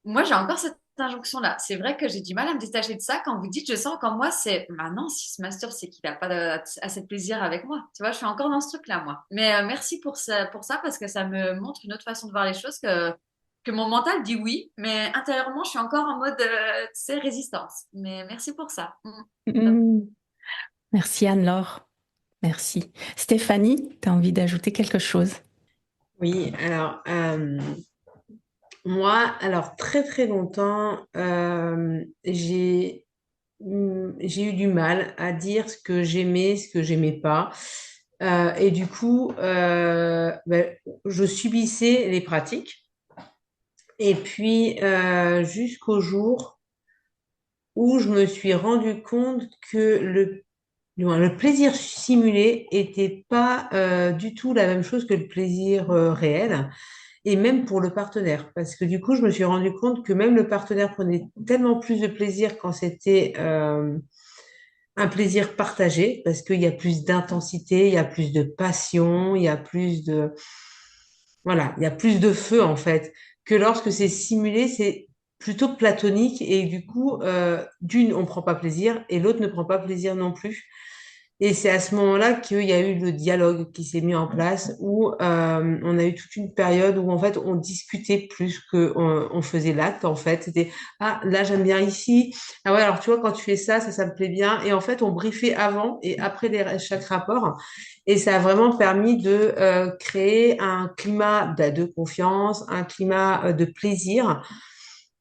moi j'ai encore cette injonction-là. C'est vrai que j'ai du mal à me détacher de ça. Quand vous dites, je sens qu'en moi, c'est, bah non, s'il se masturbe, c'est qu'il n'a pas assez de plaisir avec moi. Tu vois, je suis encore dans ce truc-là, moi. Mais merci pour ça, parce que ça me montre une autre façon de voir les choses que mon mental dit oui, mais intérieurement, je suis encore en mode, tu sais, résistance. Mais merci pour ça. Top. Mhm. Merci Anne-Laure. Merci. Stéphanie, tu as envie d'ajouter quelque chose? Oui, alors moi, alors très très longtemps, j'ai eu du mal à dire ce que j'aimais, ce que j'aimais pas. Et du coup, ben, je subissais les pratiques. Et puis, jusqu'au jour où je me suis rendu compte que du moins, le plaisir simulé était pas du tout la même chose que le plaisir réel, et même pour le partenaire. Parce que du coup, je me suis rendu compte que même le partenaire prenait tellement plus de plaisir quand c'était un plaisir partagé parce qu'il y a plus d'intensité, il y a plus de passion, il y a plus de, voilà, il y a plus de feu en fait, que lorsque c'est simulé, c'est plutôt platonique et du coup, d'une, on prend pas plaisir et l'autre ne prend pas plaisir non plus. Et c'est à ce moment-là qu'il y a eu le dialogue qui s'est mis en place, où on a eu toute une période où en fait on discutait plus que on faisait l'acte. En fait, c'était ah là j'aime bien ici. Ah ouais alors tu vois quand tu fais ça, ça me plaît bien. Et en fait on briefait avant et après chaque rapport. Et ça a vraiment permis de créer un climat de confiance, un climat de plaisir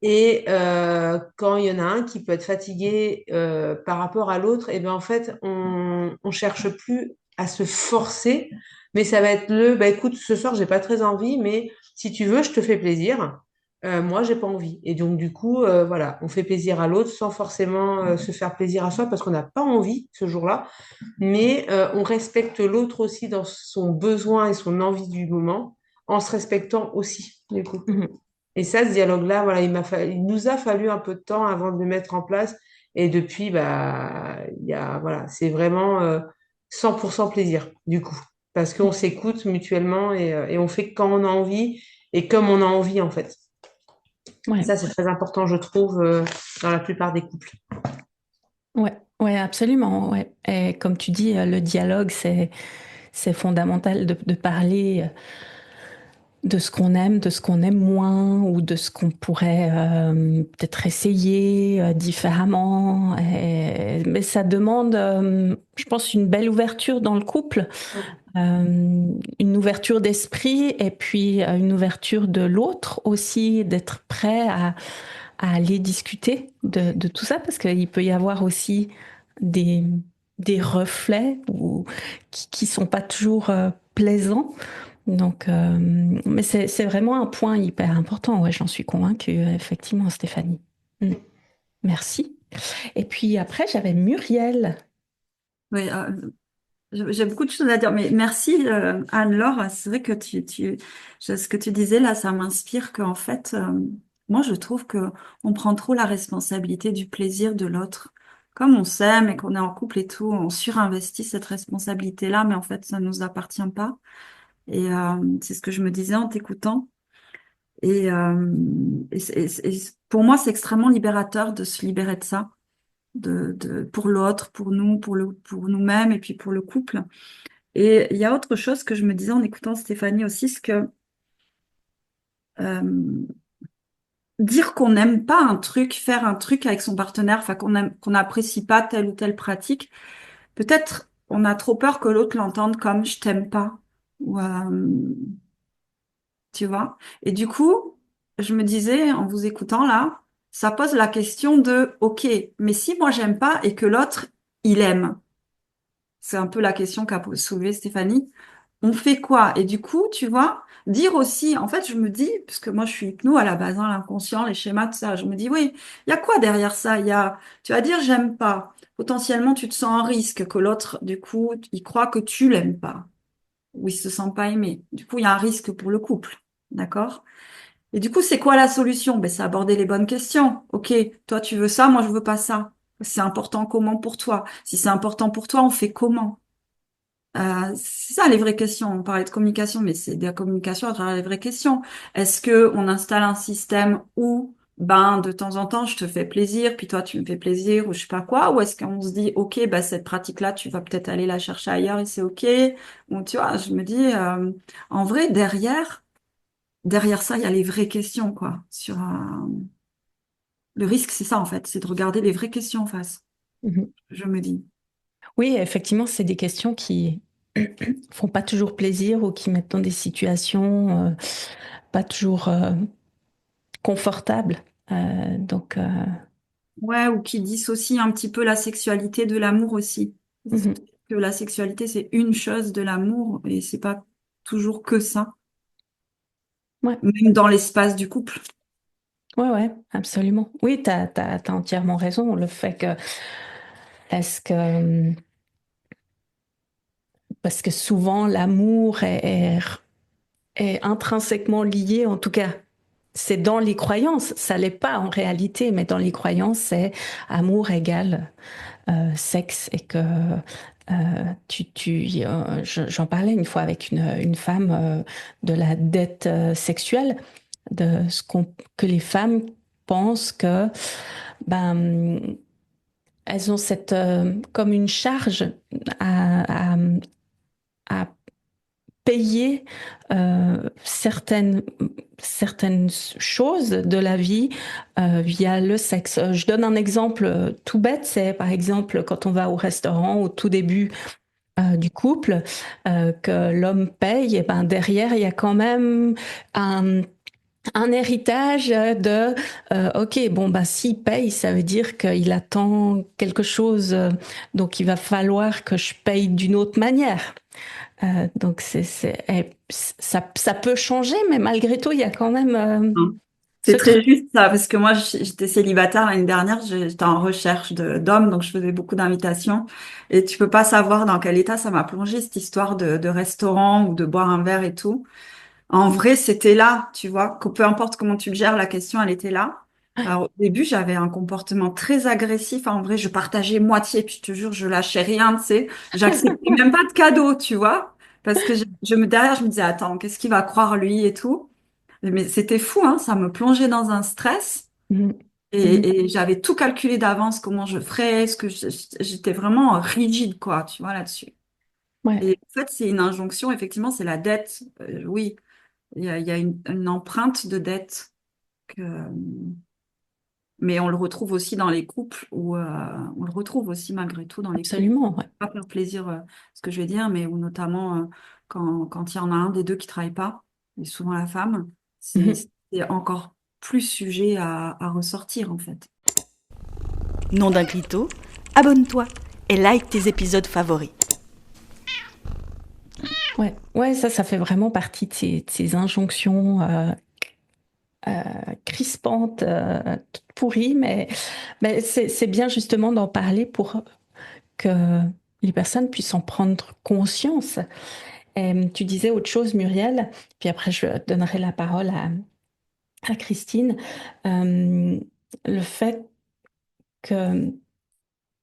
et quand il y en a un qui peut être fatigué par rapport à l'autre, et bien en fait, on cherche plus à se forcer, mais ça va être bah écoute, ce soir, j'ai pas très envie, mais si tu veux, je te fais plaisir. Moi, j'ai pas envie. Et donc, du coup, voilà, on fait plaisir à l'autre sans forcément se faire plaisir à soi parce qu'on n'a pas envie ce jour-là, mais on respecte l'autre aussi dans son besoin et son envie du moment en se respectant aussi, du coup. Mhm. Et ça, ce dialogue-là, voilà, il nous a fallu un peu de temps avant de le mettre en place. Et depuis, bah, voilà, c'est vraiment 100% plaisir, du coup. Parce qu'on s'écoute mutuellement et on fait quand on a envie et comme on a envie, en fait. Et Ouais, ça, c'est très important, je trouve, dans la plupart des couples. ouais, ouais, absolument, ouais. Et comme tu dis, le dialogue, c'est fondamental de parler de ce qu'on aime, de ce qu'on aime moins, ou de ce qu'on pourrait peut-être essayer différemment. Mais ça demande, je pense, une belle ouverture dans le couple, une ouverture d'esprit et puis une ouverture de l'autre aussi, d'être prêt à aller discuter de tout ça, parce qu'il peut y avoir aussi des, des reflets qui sont pas toujours plaisants. Donc, mais c'est vraiment un point hyper important. Ouais, j'en suis convaincue, effectivement, Stéphanie. Mm. Merci. Et puis après, j'avais Muriel. Oui, j'ai beaucoup de choses à dire, mais merci Anne-Laure. C'est vrai que ce que tu disais là, ça m'inspire qu'en fait, moi je trouve que on prend trop la responsabilité du plaisir de l'autre. Comme on s'aime et qu'on est en couple et tout, on surinvestit cette responsabilité-là, mais en fait, ça ne nous appartient pas. Et c'est ce que je me disais en t'écoutant. Et pour moi, c'est extrêmement libérateur de se libérer de ça, pour l'autre, pour nous, pour nous-mêmes et puis pour le couple. Et il y a autre chose que je me disais en écoutant Stéphanie aussi, c'est que euh, dire qu'on n'aime pas un truc, faire un truc avec son partenaire, enfin qu'on n'apprécie pas telle ou telle pratique, peut-être on a trop peur que l'autre l'entende comme je t'aime pas. Ou, tu vois? Et du coup, je me disais en vous écoutant là, ça pose la question de, ok, mais si moi j'aime pas et que l'autre il aime, c'est un peu la question qu'a soulevée Stéphanie. On fait quoi? Et du coup, tu vois, dire aussi, en fait, je me dis, parce que moi je suis hypno à la base, hein, l'inconscient, les schémas, tout ça, je me dis, oui, il y a quoi derrière ça? Tu vas dire, j'aime pas. Potentiellement, tu te sens en risque que l'autre, du coup, il croit que tu l'aimes pas, ou il se sent pas aimé. Du coup, il y a un risque pour le couple. D'accord? Et du coup, c'est quoi la solution? Ben, c'est aborder les bonnes questions. Ok, toi, tu veux ça, moi, je veux pas ça. C'est important comment pour toi? Si c'est important pour toi, on fait comment? C'est ça les vraies questions. On parlait de communication, mais c'est de la communication à travers les vraies questions. Est-ce que on installe un système où, ben, de temps en temps, je te fais plaisir, puis toi, tu me fais plaisir, ou je sais pas quoi, ou est-ce qu'on se dit, ok, ben, cette pratique-là, tu vas peut-être aller la chercher ailleurs et c'est ok. Ou tu vois, je me dis, en vrai, derrière ça, il y a les vraies questions, quoi. Le risque, c'est ça, en fait, c'est de regarder les vraies questions en face. Mhm. Je me dis. Oui, effectivement, c'est des questions qui font pas toujours plaisir ou qui mettent dans des situations pas toujours confortables. Donc, Ouais, ou qui dissocie un petit peu la sexualité de l'amour aussi. mhm. Que la sexualité, c'est une chose de l'amour et c'est pas toujours que ça, Ouais, même dans l'espace du couple. ouais, ouais, absolument. Oui, t'as entièrement raison. Le fait que, est-ce que, parce que souvent l'amour est intrinsèquement lié, en tout cas, c'est dans les croyances. Ça l'est pas en réalité, mais dans les croyances, c'est amour égale sexe et que j'en parlais une fois avec une femme de la dette sexuelle, de que les femmes pensent que ben, elles ont cette comme une charge à, à, à payer certaines choses de la vie via le sexe. Je donne un exemple tout bête, c'est par exemple quand on va au restaurant au tout début du couple, que l'homme paye, et ben derrière il y a quand même un héritage de ok, bon bah s'il paye ça veut dire qu'il attend quelque chose, donc il va falloir que je paye d'une autre manière. Donc ça peut changer, mais malgré tout, il y a quand même Hein. C'est ce très truc. juste ça, parce que moi, j'étais célibataire l'année dernière, j'étais en recherche d'hommes, donc je faisais beaucoup d'invitations. Et tu peux pas savoir dans quel état ça m'a plongé, cette histoire de restaurant ou de boire un verre et tout. En vrai, c'était là, tu vois, que peu importe comment tu le gères, la question, elle était là. Alors, au début, j'avais un comportement très agressif. En vrai, je partageais moitié, puis je te jure, je lâchais rien, tu sais. J'acceptais même pas de cadeaux, tu vois, parce que derrière, je me disais, attends, qu'est-ce qu'il va croire lui et tout. Mais c'était fou, hein, ça me plongeait dans un stress Mhm. Mhm. et j'avais tout calculé d'avance, comment je ferais, j'étais vraiment rigide, quoi, tu vois, là-dessus. Ouais, Et en fait, c'est une injonction, effectivement, c'est la dette. Oui, il y a une empreinte de dette que, mais on le retrouve aussi dans les couples où on le retrouve aussi malgré tout dans les couples. absolument. Ouais. Pas faire plaisir, ce que je vais dire, mais où notamment quand il y en a un des deux qui travaille pas, et souvent la femme, c'est Mhm. c'est encore plus sujet à ressortir en fait. Nom d'un clito, abonne-toi et like tes épisodes favoris. Ouais, ouais, ça fait vraiment partie de ces injonctions crispantes, toutes pourries, mais c'est bien justement d'en parler pour que les personnes puissent en prendre conscience. Et, tu disais autre chose, Muriel, puis après je donnerai la parole à Christine. Euh, le fait que,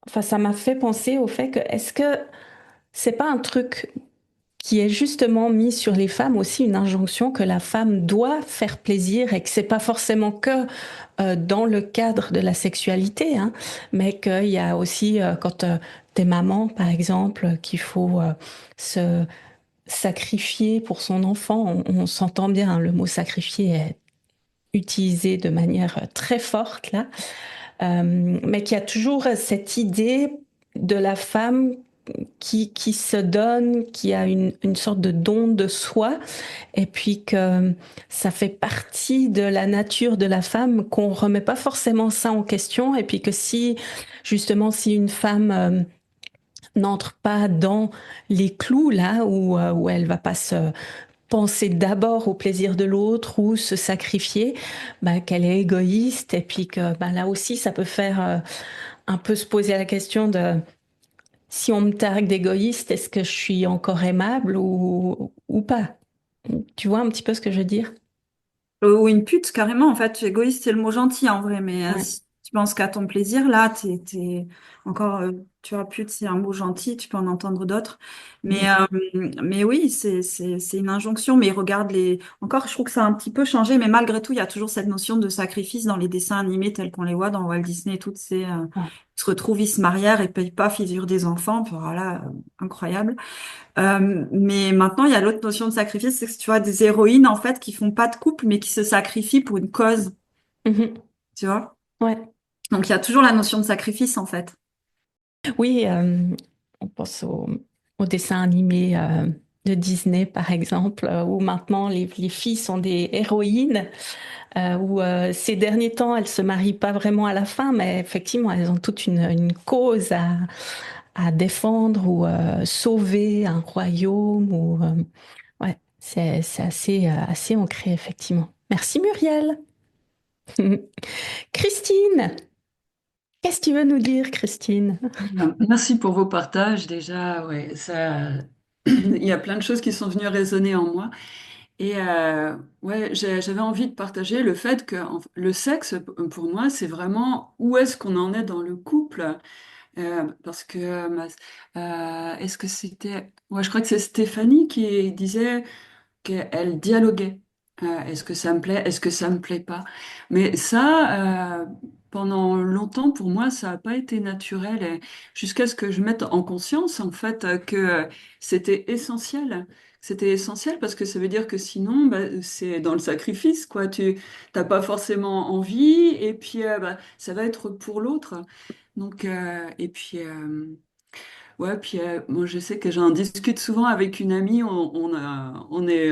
enfin, ça m'a fait penser au fait que est-ce que c'est pas un truc qui est justement mis sur les femmes aussi, une injonction que la femme doit faire plaisir et que c'est pas forcément que dans le cadre de la sexualité, hein, mais qu'il y a aussi quand t'es maman par exemple qu'il faut se sacrifier pour son enfant. On s'entend bien, hein, le mot sacrifier est utilisé de manière très forte là. Mais qu'il y a toujours cette idée de la femme qui se donne, qui a une sorte de don de soi, et puis que ça fait partie de la nature de la femme, qu'on remet pas forcément ça en question, et puis que si, justement, si une femme n'entre pas dans les clous, là, où elle va pas se penser d'abord au plaisir de l'autre ou se sacrifier, bah, qu'elle est égoïste, et puis que bah, là aussi, ça peut faire un peu se poser la question de si on me targue d'égoïste, est-ce que je suis encore aimable ou pas? Tu vois un petit peu ce que je veux dire? Ou une pute, carrément, en fait. Égoïste, c'est le mot gentil, en vrai. Mais Ouais. si tu penses qu'à ton plaisir, là, encore, tu vois, pute, c'est un mot gentil, tu peux en entendre d'autres. Mhm. Mais oui, c'est une injonction. Mais regarde encore, je trouve que ça a un petit peu changé. Mais malgré tout, il y a toujours cette notion de sacrifice dans les dessins animés tels qu'on les voit dans Walt Disney et toutes ces, Ouais. ils se retrouvent, ils se marièrent et payent pas, ils eurent des enfants. Voilà, incroyable. Mais maintenant, il y a l'autre notion de sacrifice, c'est que tu vois des héroïnes en fait qui font pas de couple, mais qui se sacrifient pour une cause, Mhm. tu vois. Ouais. Donc il y a toujours la notion de sacrifice en fait. Oui, on pense aux dessins animés de Disney, par exemple, où maintenant les filles sont des héroïnes, où ces derniers temps, elles se marient pas vraiment à la fin, mais effectivement, elles ont toute une cause à défendre ou sauver un royaume. Ouais, c'est assez ancré, effectivement. Merci, Muriel. Christine, qu'est-ce que tu veux nous dire, Christine? Merci pour vos partages. Déjà, ouais, ça, il y a plein de choses qui sont venues résonner en moi. Et ouais, j'avais envie de partager le fait que le sexe, pour moi, c'est vraiment où est-ce qu'on en est dans le couple. Parce que est-ce que c'était... Ouais, je crois que c'est Stéphanie qui disait qu'elle dialoguait. Est-ce que ça me plaît? Est-ce que ça me plaît pas? Mais ça, pendant longtemps, pour moi, ça n'a pas été naturel. Et jusqu'à ce que je mette en conscience, en fait, que c'était essentiel. C'était essentiel parce que ça veut dire que sinon, bah, c'est dans le sacrifice, quoi. Tu n'as pas forcément envie et puis bah, ça va être pour l'autre. Donc, et puis, ouais, puis moi je sais que j'en discute souvent avec une amie, on est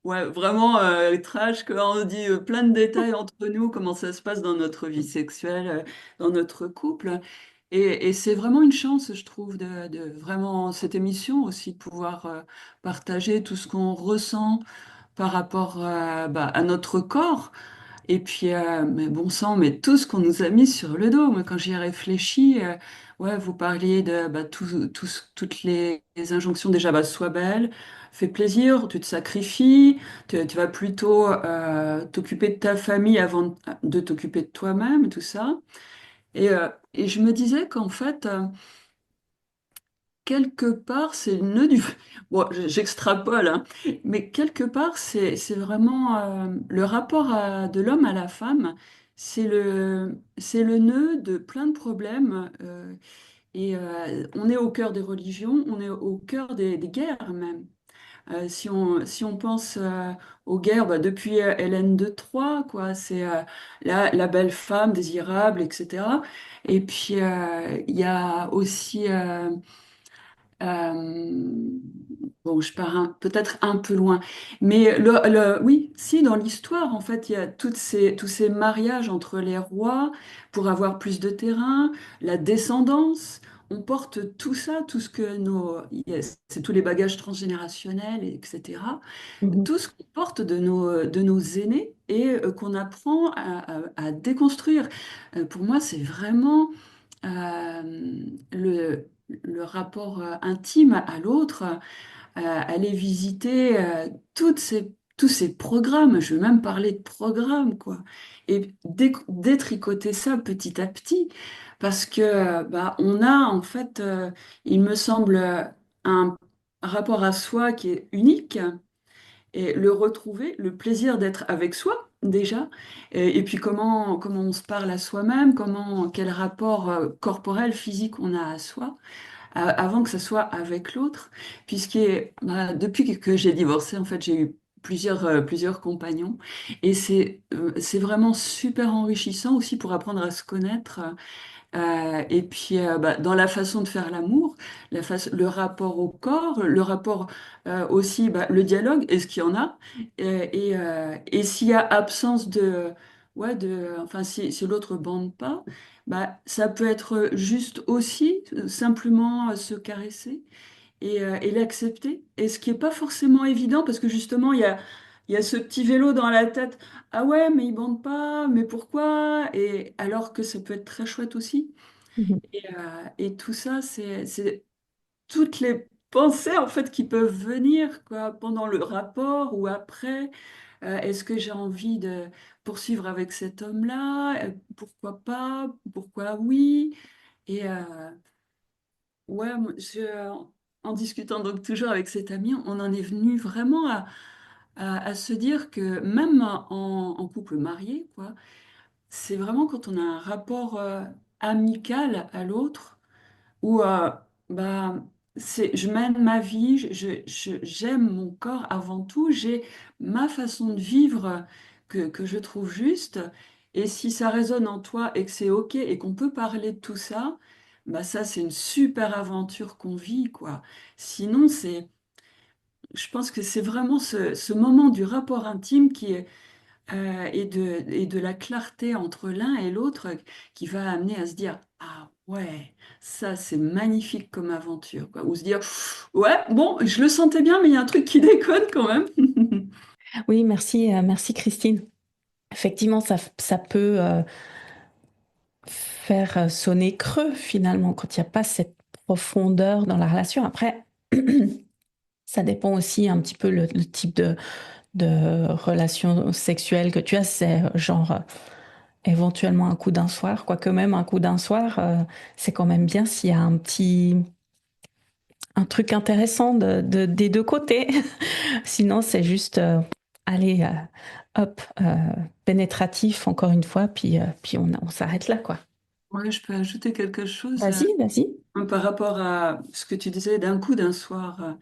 ouais, vraiment trash, quand on dit plein de détails entre nous, comment ça se passe dans notre vie sexuelle, dans notre couple. Et c'est vraiment une chance, je trouve, de vraiment cette émission aussi, de pouvoir partager tout ce qu'on ressent par rapport bah, à notre corps. Et puis, mais bon sang, mais tout ce qu'on nous a mis sur le dos. Moi, quand j'y ai réfléchi, ouais, vous parliez de bah, toutes les injonctions. Déjà, bah, sois belle, fais plaisir, tu te sacrifies, tu vas plutôt t'occuper de ta famille avant de t'occuper de toi-même, et tout ça. Et je me disais qu'en fait, quelque part, c'est le nœud du... Bon, j'extrapole, hein, mais quelque part, c'est vraiment le rapport de l'homme à la femme, c'est le nœud de plein de problèmes. Et on est au cœur des religions, on est au cœur des guerres même. Si on pense aux guerres, bah, depuis Hélène de Troie, quoi, c'est la belle femme désirable, etc. Et puis, il y a aussi... euh, bon, je pars peut-être un peu loin, mais oui, si, dans l'histoire, en fait, il y a tous ces mariages entre les rois pour avoir plus de terrain, la descendance. On porte tout ça, tout ce que c'est tous les bagages transgénérationnels, etc. Mhm. Tout ce qu'on porte de nos aînés et qu'on apprend à déconstruire. Pour moi, c'est vraiment le rapport intime à l'autre, aller visiter tous ces programmes, je veux même parler de programmes, quoi, et détricoter ça petit à petit, parce que bah, on a en fait, il me semble, un rapport à soi qui est unique et le retrouver, le plaisir d'être avec soi déjà, et puis comment on se parle à soi-même, quel rapport corporel, physique on a à soi, avant que ce soit avec l'autre, bah, depuis que j'ai divorcé, en fait, j'ai eu plusieurs compagnons, et c'est vraiment super enrichissant aussi pour apprendre à se connaître. Et puis, bah, dans la façon de faire l'amour, le rapport au corps, le rapport aussi, bah, le dialogue, est-ce qu'il y en a? Et s'il y a absence ouais, enfin, si l'autre bande pas, bah, ça peut être juste aussi simplement se caresser et l'accepter. Et ce qui n'est pas forcément évident, parce que justement, il y a ce petit vélo dans la tête. Ah ouais, mais il bande pas, mais pourquoi? Et alors que ça peut être très chouette aussi. Mhm. Et tout ça, c'est toutes les pensées en fait qui peuvent venir quoi, pendant le rapport ou après. Est-ce que j'ai envie de poursuivre avec cet homme-là? Pourquoi pas? Pourquoi oui? Et ouais, en discutant donc toujours avec cet ami, on en est venu vraiment à se dire que même en couple marié, quoi, c'est vraiment quand on a un rapport amical à l'autre où bah, je mène ma vie, j'aime mon corps avant tout, j'ai ma façon de vivre que je trouve juste. Et si ça résonne en toi et que c'est OK et qu'on peut parler de tout ça, bah ça, c'est une super aventure qu'on vit, quoi. Sinon, je pense que c'est vraiment ce moment du rapport intime et de la clarté entre l'un et l'autre qui va amener à se dire, ah ouais, ça c'est magnifique comme aventure, quoi. Ou se dire, ouais, bon, je le sentais bien, mais il y a un truc qui déconne quand même. Oui, merci, merci Christine. Effectivement, ça peut faire sonner creux finalement quand il n'y a pas cette profondeur dans la relation. Après, ça dépend aussi un petit peu le type de relation sexuelle que tu as. C'est genre éventuellement un coup d'un soir, quoique même un coup d'un soir, c'est quand même bien s'il y a un truc intéressant des deux côtés. Sinon, c'est juste, allez, hop, pénétratif encore une fois, puis on s'arrête là, quoi. Ouais, je peux ajouter quelque chose Vas-y, vas-y. par rapport à ce que tu disais d'un coup, d'un soir.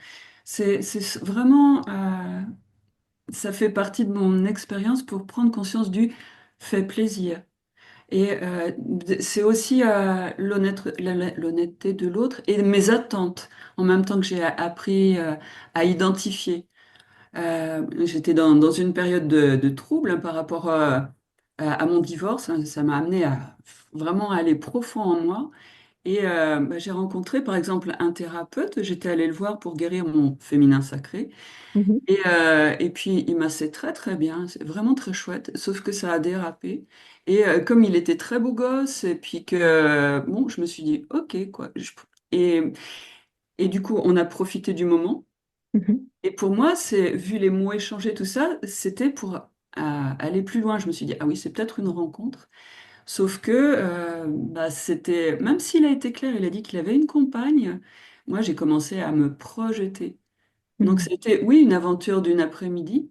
C'est vraiment, ça fait partie de mon expérience pour prendre conscience du fait plaisir. Et c'est aussi l'honnêteté de l'autre et mes attentes, en même temps que j'ai appris à identifier. J'étais dans une période de trouble hein, par rapport à mon divorce. Hein. Ça m'a amené à vraiment aller profond en moi. Et bah, j'ai rencontré par exemple un thérapeute. J'étais allée le voir pour guérir mon féminin sacré. Mhm, Et puis, il massait très très bien, c'est vraiment très chouette, sauf que ça a dérapé. Et comme il était très beau gosse, et puis que, bon, je me suis dit, ok, quoi. Et, et du coup, on a profité du moment. mhm, Et pour moi, vu les mots échangés, tout ça, c'était pour aller plus loin. Je me suis dit, ah oui, c'est peut-être une rencontre. Sauf que, bah, même s'il a été clair, il a dit qu'il avait une compagne, moi, j'ai commencé à me projeter. Donc mhm, c'était, oui, une aventure d'une après-midi,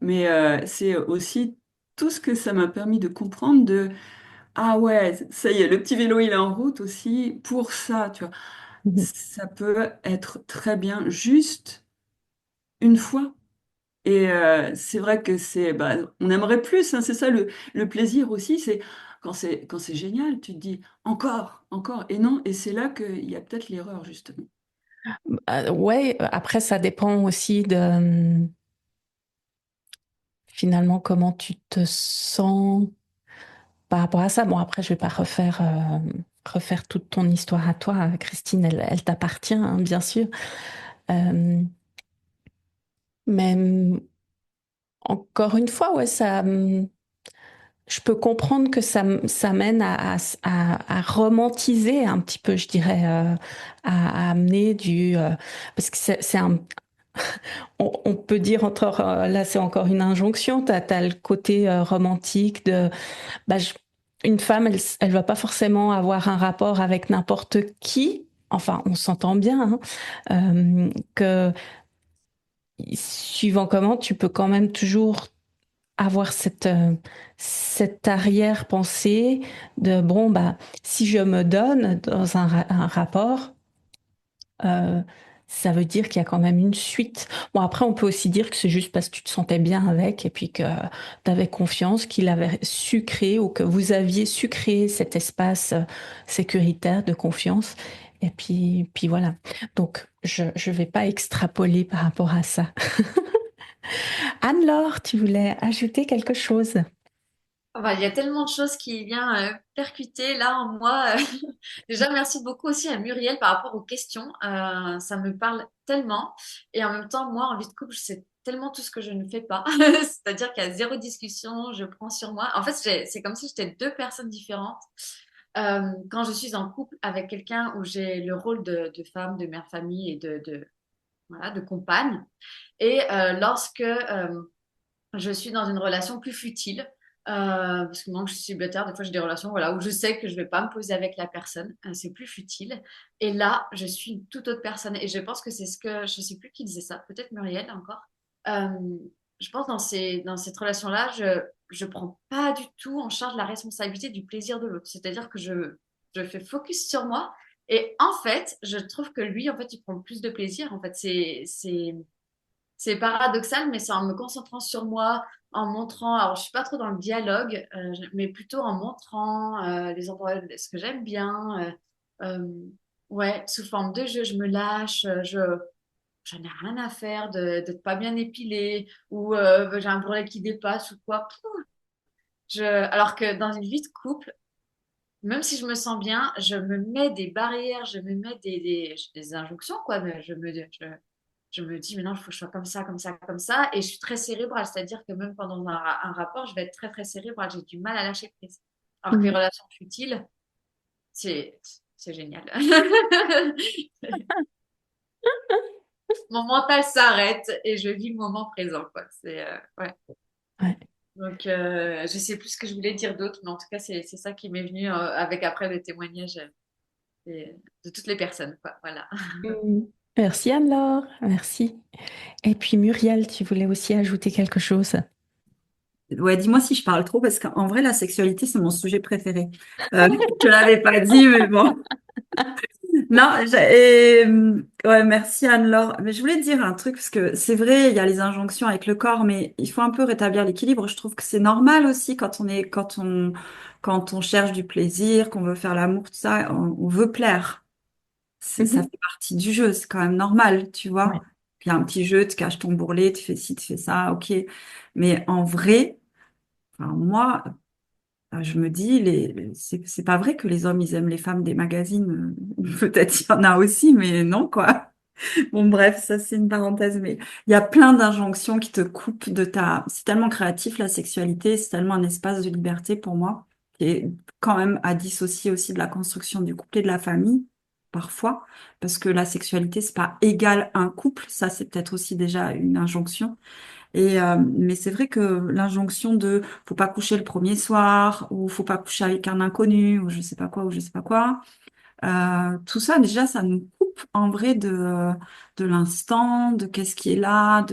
mais c'est aussi tout ce que ça m'a permis de comprendre ah ouais, ça y est, le petit vélo, il est en route aussi pour ça, tu vois. mhm. Ça peut être très bien juste une fois. Et c'est vrai que bah, on aimerait plus, hein, c'est ça le plaisir aussi, c'est quand c'est génial, tu te dis encore, encore, et non, et c'est là qu'il y a peut-être l'erreur, justement. Ouais, après, ça dépend aussi de finalement comment tu te sens par rapport à ça. Bon, après, je vais pas refaire toute ton histoire à toi, Christine, elle t'appartient, hein, bien sûr. Euh, mais encore une fois, ouais, je peux comprendre que ça mène à romantiser un petit peu, je dirais, à amener parce que on peut dire là, c'est encore une injonction. T'as le côté romantique bah, une femme, elle va pas forcément avoir un rapport avec n'importe qui. Enfin, on s'entend bien, hein, que suivant comment, tu peux quand même toujours avoir cette arrière-pensée de bon, bah, si je me donne dans un rapport, euh, ça veut dire qu'il y a quand même une suite. Bon, après, on peut aussi dire que c'est juste parce que tu te sentais bien avec et puis que tu avais confiance qu'il avait su créer ou que vous aviez su créer cet espace sécuritaire de confiance. Et puis voilà. Donc, je ne vais pas extrapoler par rapport à ça. Anne-Laure, tu voulais ajouter quelque chose? Enfin, il y a tellement de choses qui viennent percuter là en moi. Déjà, merci beaucoup aussi à Muriel par rapport aux questions. Ça me parle tellement. Et en même temps, moi, en vie de couple, c'est tellement tout ce que je ne fais pas. C'est-à-dire qu'il y a zéro discussion, je prends sur moi. En fait, c'est comme si j'étais deux personnes différentes. Quand je suis en couple avec quelqu'un où j'ai le rôle de femme, de mère famille et voilà, de compagne. Et lorsque je suis dans une relation plus futile, parce que moi, je suis célibataire, des fois j'ai des relations voilà, où je sais que je ne vais pas me poser avec la personne, c'est plus futile. Et là, je suis une toute autre personne. Et je pense que c'est ce que, je ne sais plus qui disait ça, peut-être Muriel encore. Euh, je pense dans cette relation-là, je ne prends pas du tout en charge la responsabilité du plaisir de l'autre. C'est-à-dire que je fais focus sur moi. Et en fait, je trouve que lui, en fait, il prend plus de plaisir. En fait, c'est paradoxal, mais c'est en me concentrant sur moi, en montrant, alors je suis pas trop dans le dialogue, mais plutôt en montrant les endroits, ce que j'aime bien, euh, ouais, sous forme de jeu, je me lâche, j'en ai rien à faire d'être pas bien épilé ou j'ai un bourrelet qui dépasse ou quoi. Alors que dans une vie de couple, même si je me sens bien, je me mets des barrières, je me mets des injonctions, quoi. Mais je me dis, mais non, il faut que je sois comme ça, comme ça, comme ça. Et je suis très cérébrale, c'est-à-dire que même pendant un rapport, je vais être très, très cérébrale. J'ai du mal à lâcher prise. Alors que les Mhm. relations futiles, c'est, c'est génial. Mon mental s'arrête et je vis le moment présent, quoi. Ouais. Ouais. Donc, je sais plus ce que je voulais dire d'autre, mais en tout cas, c'est ça qui m'est venu avec après le témoignage de toutes les personnes, quoi. Voilà. Mm. Merci Anne-Laure, merci. Et puis Muriel, tu voulais aussi ajouter quelque chose? Ouais, dis-moi si je parle trop, parce qu'en vrai, la sexualité, c'est mon sujet préféré. Je l'avais pas dit, mais bon. Non, ouais, merci Anne-Laure. Mais je voulais te dire un truc, parce que c'est vrai, il y a les injonctions avec le corps, mais il faut un peu rétablir l'équilibre. Je trouve que c'est normal aussi quand on cherche du plaisir, qu'on veut faire l'amour, tout ça, on veut plaire. Ça Mhm. fait partie du jeu, c'est quand même normal, tu vois. Ouais. Puis il y a un petit jeu, tu caches ton bourrelet, tu fais ci, tu fais ça, ok. Mais en vrai, enfin, moi, je me dis, c'est pas vrai que les hommes, ils aiment les femmes des magazines. Peut-être il y en a aussi, mais non, quoi. Bon, bref, ça, c'est une parenthèse, mais il y a plein d'injonctions qui te coupent de ta... C'est tellement créatif, la sexualité, c'est tellement un espace de liberté pour moi, qui est quand même à dissocier aussi de la construction du couple et de la famille, parfois, parce que la sexualité, c'est pas égal un couple, ça, c'est peut-être aussi déjà une injonction. Mais c'est vrai que l'injonction de faut pas coucher le premier soir, ou faut pas coucher avec un inconnu, ou je sais pas quoi, ou je sais pas quoi, tout ça, déjà, ça nous coupe en vrai de l'instant, de qu'est-ce qui est là,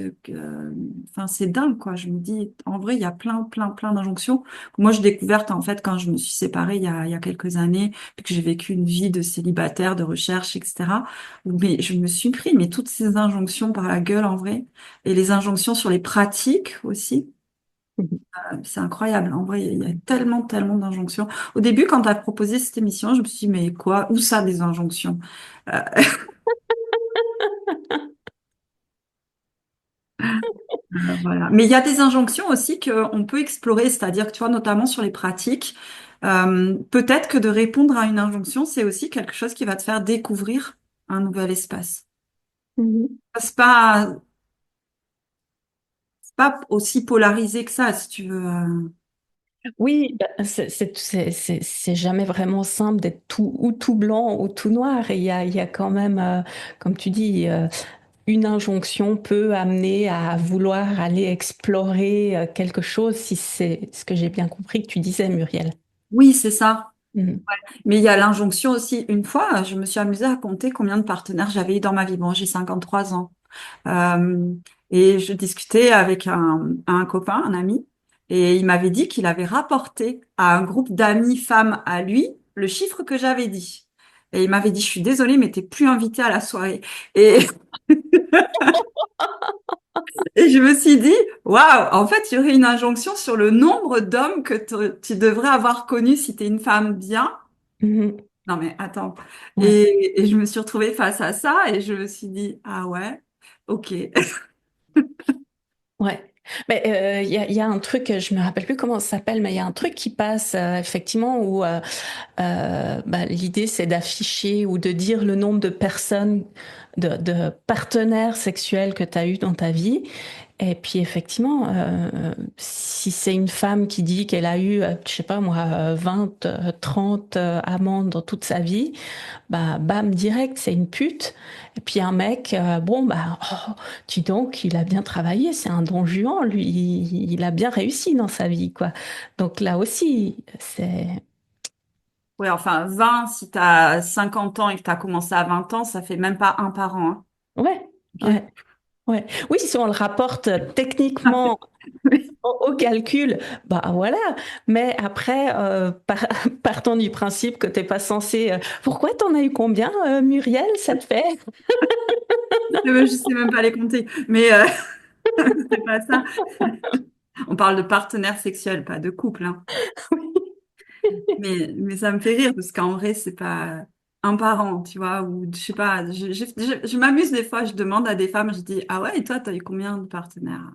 enfin, c'est dingue, quoi. Je me dis, en vrai, il y a plein, plein, plein d'injonctions que moi, j'ai découvertes, en fait, quand je me suis séparée il y a quelques années, puis que j'ai vécu une vie de célibataire, de recherche, etc. Mais je me suis pris, mais toutes ces injonctions par la gueule, en vrai, et les injonctions sur les pratiques aussi. Mhm. C'est incroyable. En vrai, il y a tellement, tellement d'injonctions. Au début, quand tu as proposé cette émission, je me suis dit, mais quoi? Où ça, des injonctions? Euh, voilà. Mais il y a des injonctions aussi qu'on peut explorer, c'est-à-dire que tu vois, notamment sur les pratiques, peut-être que de répondre à une injonction, c'est aussi quelque chose qui va te faire découvrir un nouvel espace. Mhm. C'est pas aussi polarisé que ça, si tu veux. Oui, bah, c'est jamais vraiment simple d'être tout, ou tout blanc ou tout noir. Et il y a quand même, comme tu dis, une injonction peut amener à vouloir aller explorer quelque chose, si c'est ce que j'ai bien compris que tu disais, Muriel. Oui, c'est ça. Mhm. Mais il y a l'injonction aussi. Une fois, je me suis amusée à compter combien de partenaires j'avais eu dans ma vie. Bon, j'ai 53 ans. Euh, et je discutais avec un copain, un ami, et il m'avait dit qu'il avait rapporté à un groupe d'amis femmes à lui le chiffre que j'avais dit. Et il m'avait dit, je suis désolée, mais t'es plus invitée à la soirée. Et, et je me suis dit, waouh, en fait, il y aurait une injonction sur le nombre d'hommes que tu devrais avoir connus si t'es une femme bien. Mhm. Non, mais attends. Ouais. Et je me suis retrouvée face à ça et je me suis dit, ah ouais, ok. Ouais. Mais il y a un truc, je me rappelle plus comment ça s'appelle, mais il y a un truc qui passe effectivement où bah, l'idée c'est d'afficher ou de dire le nombre de personnes, de partenaires sexuels que tu as eu dans ta vie. Et puis effectivement, si c'est une femme qui dit qu'elle a eu, je sais pas moi, 20, 30 amants dans toute sa vie, bah bam, direct, c'est une pute. Et puis un mec, bon bah, oh, dis donc, il a bien travaillé, c'est un don Juan, lui, il a bien réussi dans sa vie, quoi. Donc là aussi, c'est... Ouais, enfin, 20 si tu as 50 ans et que tu as commencé à 20 ans, ça fait même pas un par an, hein. Ouais, Ok. ouais, ouais. Oui, si on le rapporte techniquement au calcul, bah voilà. Mais après, partons du principe que t'es pas censé. Pourquoi t'en as eu combien, Muriel, ça te fait? Je sais même pas les compter. Mais c'est pas ça. On parle de partenaire sexuel, pas de couple, hein. Mais ça me fait rire parce qu'en vrai, c'est pas un parent, tu vois, ou je sais pas. Je m'amuse des fois, je demande à des femmes, je dis, ah ouais, et toi, t'as eu combien de partenaires?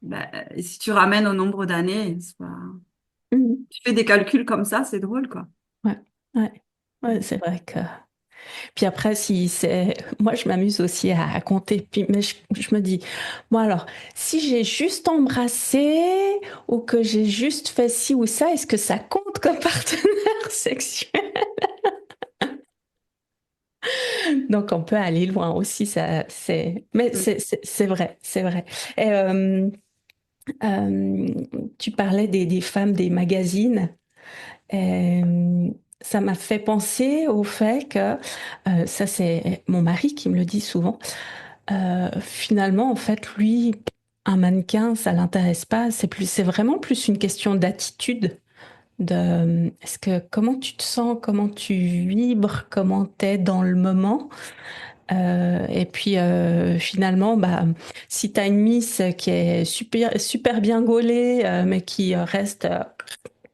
Ben, et si tu ramènes au nombre d'années, Mhm. tu fais des calculs comme ça, c'est drôle, quoi. Ouais, ouais, ouais, c'est vrai que. Puis après, si c'est, moi, je m'amuse aussi à compter. Puis, mais je me dis, bon alors, si j'ai juste embrassé ou que j'ai juste fait ci ou ça, est-ce que ça compte comme partenaire sexuel? Donc, on peut aller loin aussi. Ça, c'est, mais c'est vrai, c'est vrai. Et, Euh, Tu parlais des femmes des magazines. Euh, Ça m'a fait penser au fait que, ça c'est mon mari qui me le dit souvent, finalement en fait lui, un mannequin, ça l'intéresse pas, c'est vraiment plus une question d'attitude, est-ce que comment tu te sens, comment tu vibres, comment t'es dans le moment. Et puis finalement, bah, si tu as une Miss qui est super bien gaulée, mais qui reste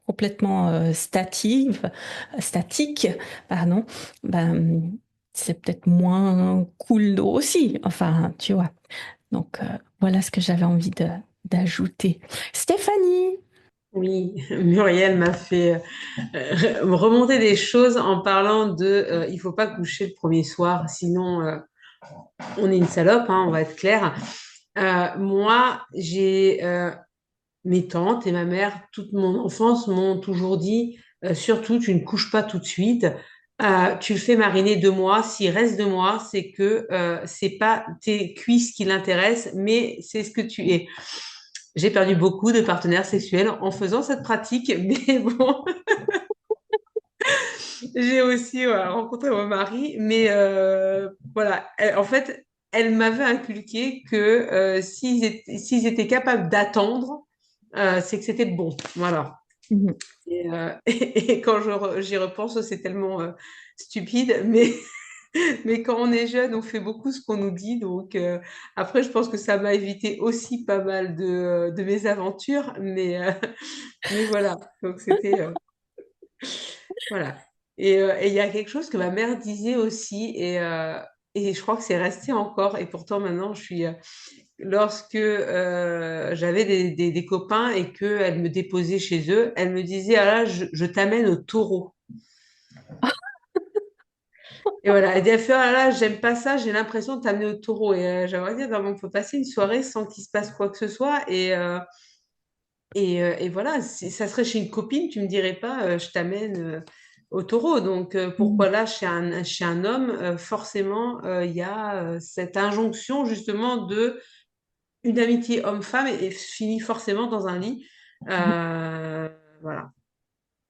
complètement statique, pardon, ben, c'est peut-être moins cool aussi. Enfin, tu vois. Donc voilà ce que j'avais envie d'ajouter. Stéphanie, Oui, Muriel m'a fait remonter des choses en parlant de il faut pas coucher le premier soir, sinon on est une salope, hein, on va être clair. Moi, j'ai mes tantes et ma mère, toute mon enfance m'ont toujours dit surtout, tu ne couches pas tout de suite. Tu le fais mariner 2 mois. S'il reste 2 mois, c'est que c'est pas tes cuisses qui l'intéressent, mais c'est ce que tu es. J'ai perdu beaucoup de partenaires sexuels en faisant cette pratique, mais bon, j'ai aussi rencontré mon mari, mais voilà, en fait, elle m'avait inculqué que s'ils étaient capables d'attendre, c'est que c'était bon. Voilà. mhm. Et quand j'y repense, c'est tellement stupide, mais, mais quand on est jeune, on fait beaucoup ce qu'on nous dit. Donc après, je pense que ça m'a évité aussi pas mal de mésaventures, mais voilà. Donc c'était voilà. Et il y a quelque chose que ma mère disait aussi, et je crois que c'est resté encore, et pourtant maintenant je suis lorsque j'avais des copains et qu'elle me déposait chez eux, elle me disait, ah là, je t'amène au taureau. Et voilà, elle dit, elle fait, ah là, j'aime pas ça, j'ai l'impression de t'amener au taureau. Et j'aimerais dire, non, mais on peut passer une soirée sans qu'il se passe quoi que ce soit. Et voilà, si ça serait chez une copine, tu me dirais pas, je t'amène au taureau. Donc pourquoi là, chez un homme, forcément, il y a cette injonction justement de une amitié homme-femme et finit forcément dans un lit. Euh, voilà.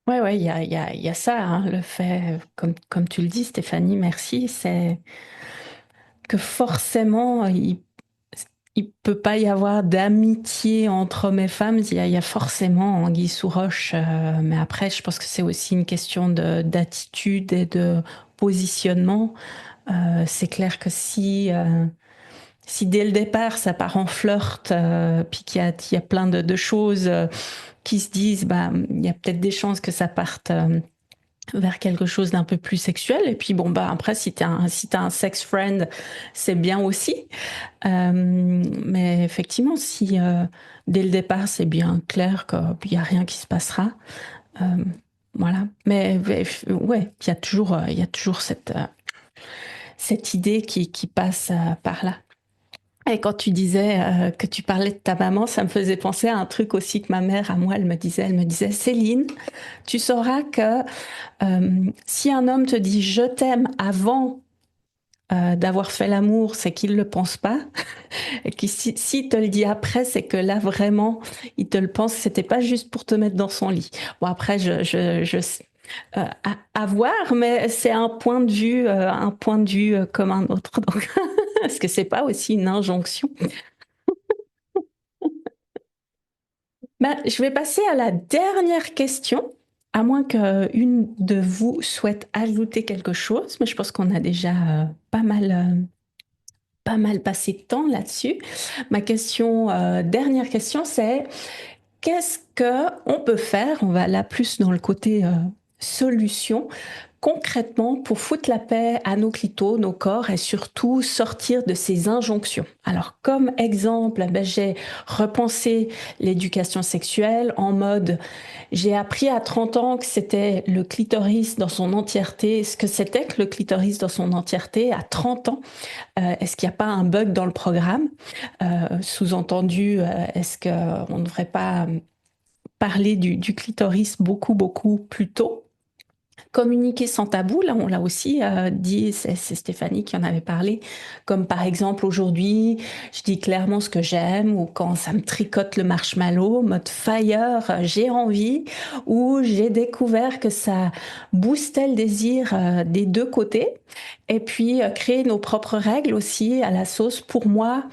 Ouais, ouais, il y a ça, hein, le fait, comme tu le dis, Stéphanie, merci, c'est que forcément, il peut pas y avoir d'amitié entre hommes et femmes. Il y a forcément anguille sous roche. Mais après, je pense que c'est aussi une question d'attitude et de positionnement. C'est clair que si dès le départ ça part en flirt, puis il y a plein de choses qui se disent, bah, il y a peut-être des chances que ça parte vers quelque chose d'un peu plus sexuel. Et puis bon, bah après, si t'as un sex friend, c'est bien aussi. Mais effectivement, si dès le départ c'est bien clair qu'il n'y a rien qui se passera, euh, voilà. Mais ouais, il y a toujours cette idée qui passe par là. Et quand tu disais que tu parlais de ta maman, ça me faisait penser à un truc aussi que ma mère, à moi, elle me disait, Céline, tu sauras que si un homme te dit je t'aime avant d'avoir fait l'amour, c'est qu'il ne le pense pas. Et que si te le dit après, c'est que là vraiment, il te le pense. C'était pas juste pour te mettre dans son lit. Bon après, à voir, mais c'est un point de vue comme un autre. Donc, est-ce que c'est pas aussi une injonction? Ben, je vais passer à la dernière question, à moins qu'une de vous souhaite ajouter quelque chose, mais je pense qu'on a déjà pas mal passé de temps là-dessus. Ma question, dernière question, c'est qu'est-ce que on peut faire? On va là plus dans le côté solution. Concrètement, pour foutre la paix à nos clitos, nos corps et surtout sortir de ces injonctions. Alors, comme exemple, ben, j'ai repensé l'éducation sexuelle en mode j'ai appris à 30 ans que c'était le clitoris dans son entièreté. Ce que c'était que le clitoris dans son entièreté à 30 ans, est-ce qu'il n'y a pas un bug dans le programme? Sous-entendu, est-ce qu'on ne devrait pas parler du clitoris beaucoup plus tôt? Communiquer sans tabou, là on l'a aussi dit, c'est Stéphanie qui en avait parlé, comme par exemple aujourd'hui, je dis clairement ce que j'aime, ou quand ça me tricote le marshmallow, mode fire, j'ai envie, ou j'ai découvert que ça boostait le désir des deux côtés, et puis créer nos propres règles aussi à la sauce. Pour moi,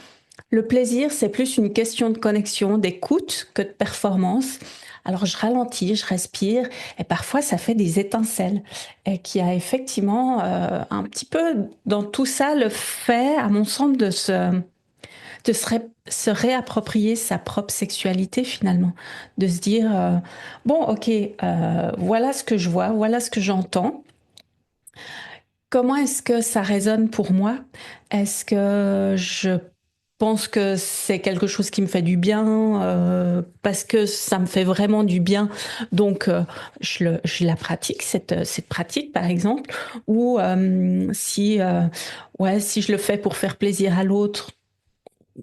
le plaisir, c'est plus une question de connexion, d'écoute que de performance. Alors je ralentis, je respire, et parfois ça fait des étincelles. Et qui a effectivement un petit peu dans tout ça le fait, à mon sens, se réapproprier sa propre sexualité finalement. De se dire, bon ok, voilà ce que je vois, voilà ce que j'entends. Comment est-ce que ça résonne pour moi? Est-ce que je pense que c'est quelque chose qui me fait du bien parce que ça me fait vraiment du bien, donc je la pratique, cette pratique par exemple, ou si, ouais, si je le fais pour faire plaisir à l'autre,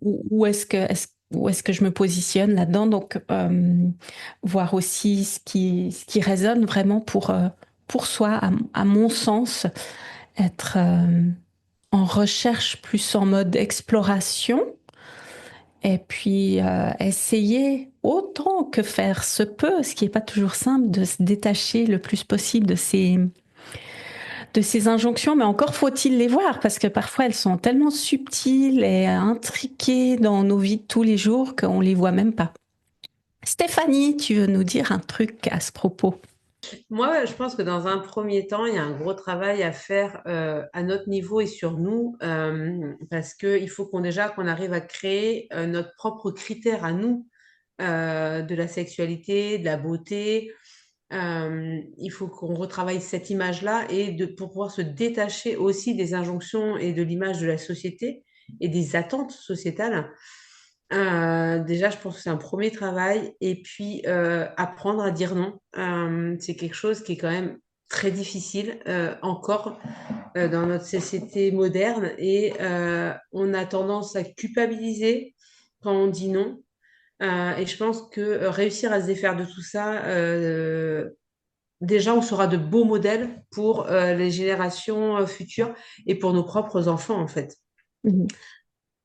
où est-ce que je me positionne là-dedans? Donc, voir aussi ce qui résonne vraiment pour soi, à mon sens, être en recherche plus en mode exploration et puis essayer autant que faire se peut, ce qui n'est pas toujours simple, de se détacher le plus possible de ces injonctions, mais encore faut-il les voir parce que parfois elles sont tellement subtiles et intriquées dans nos vies de tous les jours qu'on les voit même pas. Stéphanie, tu veux nous dire un truc à ce propos? Moi, je pense que dans un premier temps, il y a un gros travail à faire à notre niveau et sur nous, parce qu'il faut qu'on arrive à créer notre propre critère à nous de la sexualité, de la beauté. Il faut qu'on retravaille cette image-là pour pouvoir se détacher aussi des injonctions et de l'image de la société et des attentes sociétales. Déjà, je pense que c'est un premier travail. Et puis, apprendre à dire non. C'est quelque chose qui est quand même très difficile encore dans notre société moderne. Et on a tendance à culpabiliser quand on dit non. Et je pense que réussir à se défaire de tout ça, déjà, on sera de beaux modèles pour les générations futures et pour nos propres enfants, en fait. Mhm.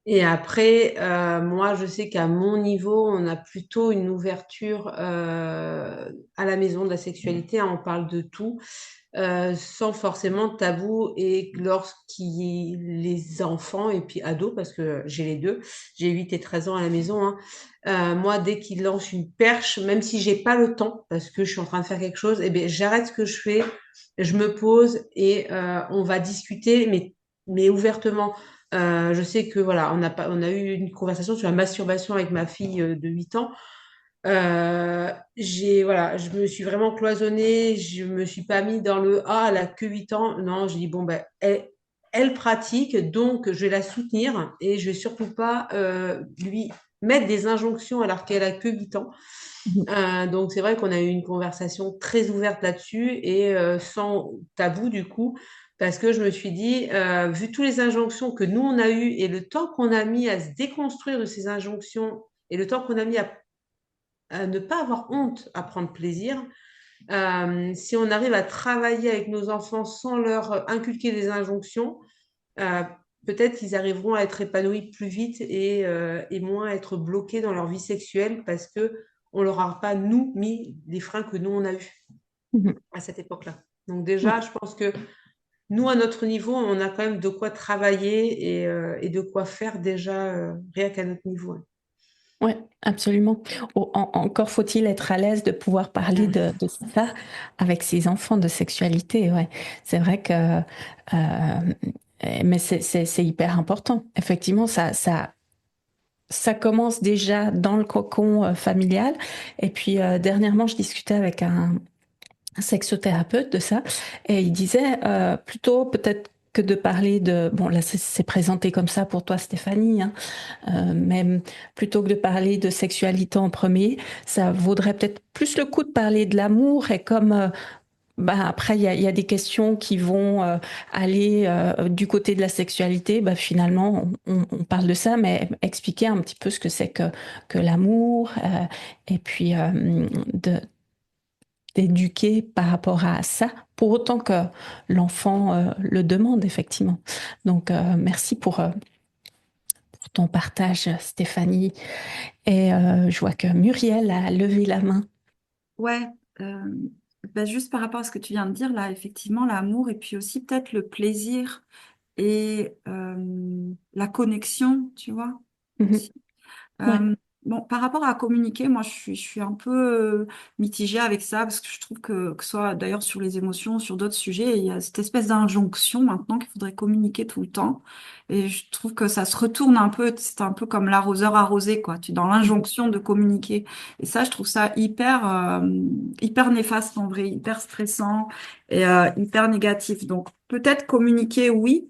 Et après, moi, je sais qu'à mon niveau, on a plutôt une ouverture à la maison de la sexualité, hein. On parle de tout, sans forcément de tabou. Et lorsqu'il les enfants et puis ados, parce que j'ai les deux, j'ai 8 et 13 ans à la maison, hein, moi, dès qu'ils lancent une perche, même si j'ai pas le temps, parce que je suis en train de faire quelque chose, eh bien, j'arrête ce que je fais, je me pose et on va discuter, mais ouvertement. Je sais que voilà, on a eu une conversation sur la masturbation avec ma fille de 8 ans. Voilà, je me suis vraiment cloisonnée, je me suis pas mis dans le ah, elle a que 8 ans. Non, j'ai dit bon ben elle pratique, donc je vais la soutenir et je vais surtout pas lui mettre des injonctions alors qu'elle a que 8 ans. Donc c'est vrai qu'on a eu une conversation très ouverte là-dessus et sans tabou du coup, parce que je me suis dit, vu toutes les injonctions que nous on a eues et le temps qu'on a mis à se déconstruire de ces injonctions et le temps qu'on a mis à ne pas avoir honte à prendre plaisir, si on arrive à travailler avec nos enfants sans leur inculquer des injonctions, euh, peut-être qu'ils arriveront à être épanouis plus vite et moins à être bloqués dans leur vie sexuelle parce que on leur a pas, nous, mis les freins que nous, on a eus Mhm. à cette époque-là. Donc déjà, je pense que nous, à notre niveau, on a quand même de quoi travailler et de quoi faire déjà, rien qu'à notre niveau, hein. Ouais, absolument. Encore faut-il être à l'aise de pouvoir parler Mm. de ça avec ses enfants, de sexualité. Ouais, c'est vrai que, mais c'est hyper important. Effectivement, ça commence déjà dans le cocon familial. Et puis dernièrement, je discutais avec un sexothérapeute de ça, et il disait plutôt peut-être que de parler de, bon là c'est présenté comme ça pour toi Stéphanie, hein, mais plutôt que de parler de sexualité en premier, ça vaudrait peut-être plus le coup de parler de l'amour et comme bah, après il y a des questions qui vont aller du côté de la sexualité, bah, finalement on parle de ça, mais expliquer un petit peu ce que c'est que l'amour et puis de d'éduquer par rapport à ça, pour autant que l'enfant le demande, effectivement. Donc, merci pour ton partage, Stéphanie. Et je vois que Muriel a levé la main. Ouais, juste par rapport à ce que tu viens de dire, là, effectivement, l'amour et puis aussi peut-être le plaisir et la connexion, tu vois, Mhm. aussi. Ouais. Bon, par rapport à communiquer, moi, je suis un peu mitigée avec ça parce que je trouve que ce soit d'ailleurs sur les émotions, sur d'autres sujets, il y a cette espèce d'injonction maintenant qu'il faudrait communiquer tout le temps. Et je trouve que ça se retourne un peu, c'est un peu comme l'arroseur arrosé, quoi. Tu es dans l'injonction de communiquer. Et ça, je trouve ça hyper néfaste en vrai, hyper stressant et hyper négatif. Donc, peut-être communiquer, oui.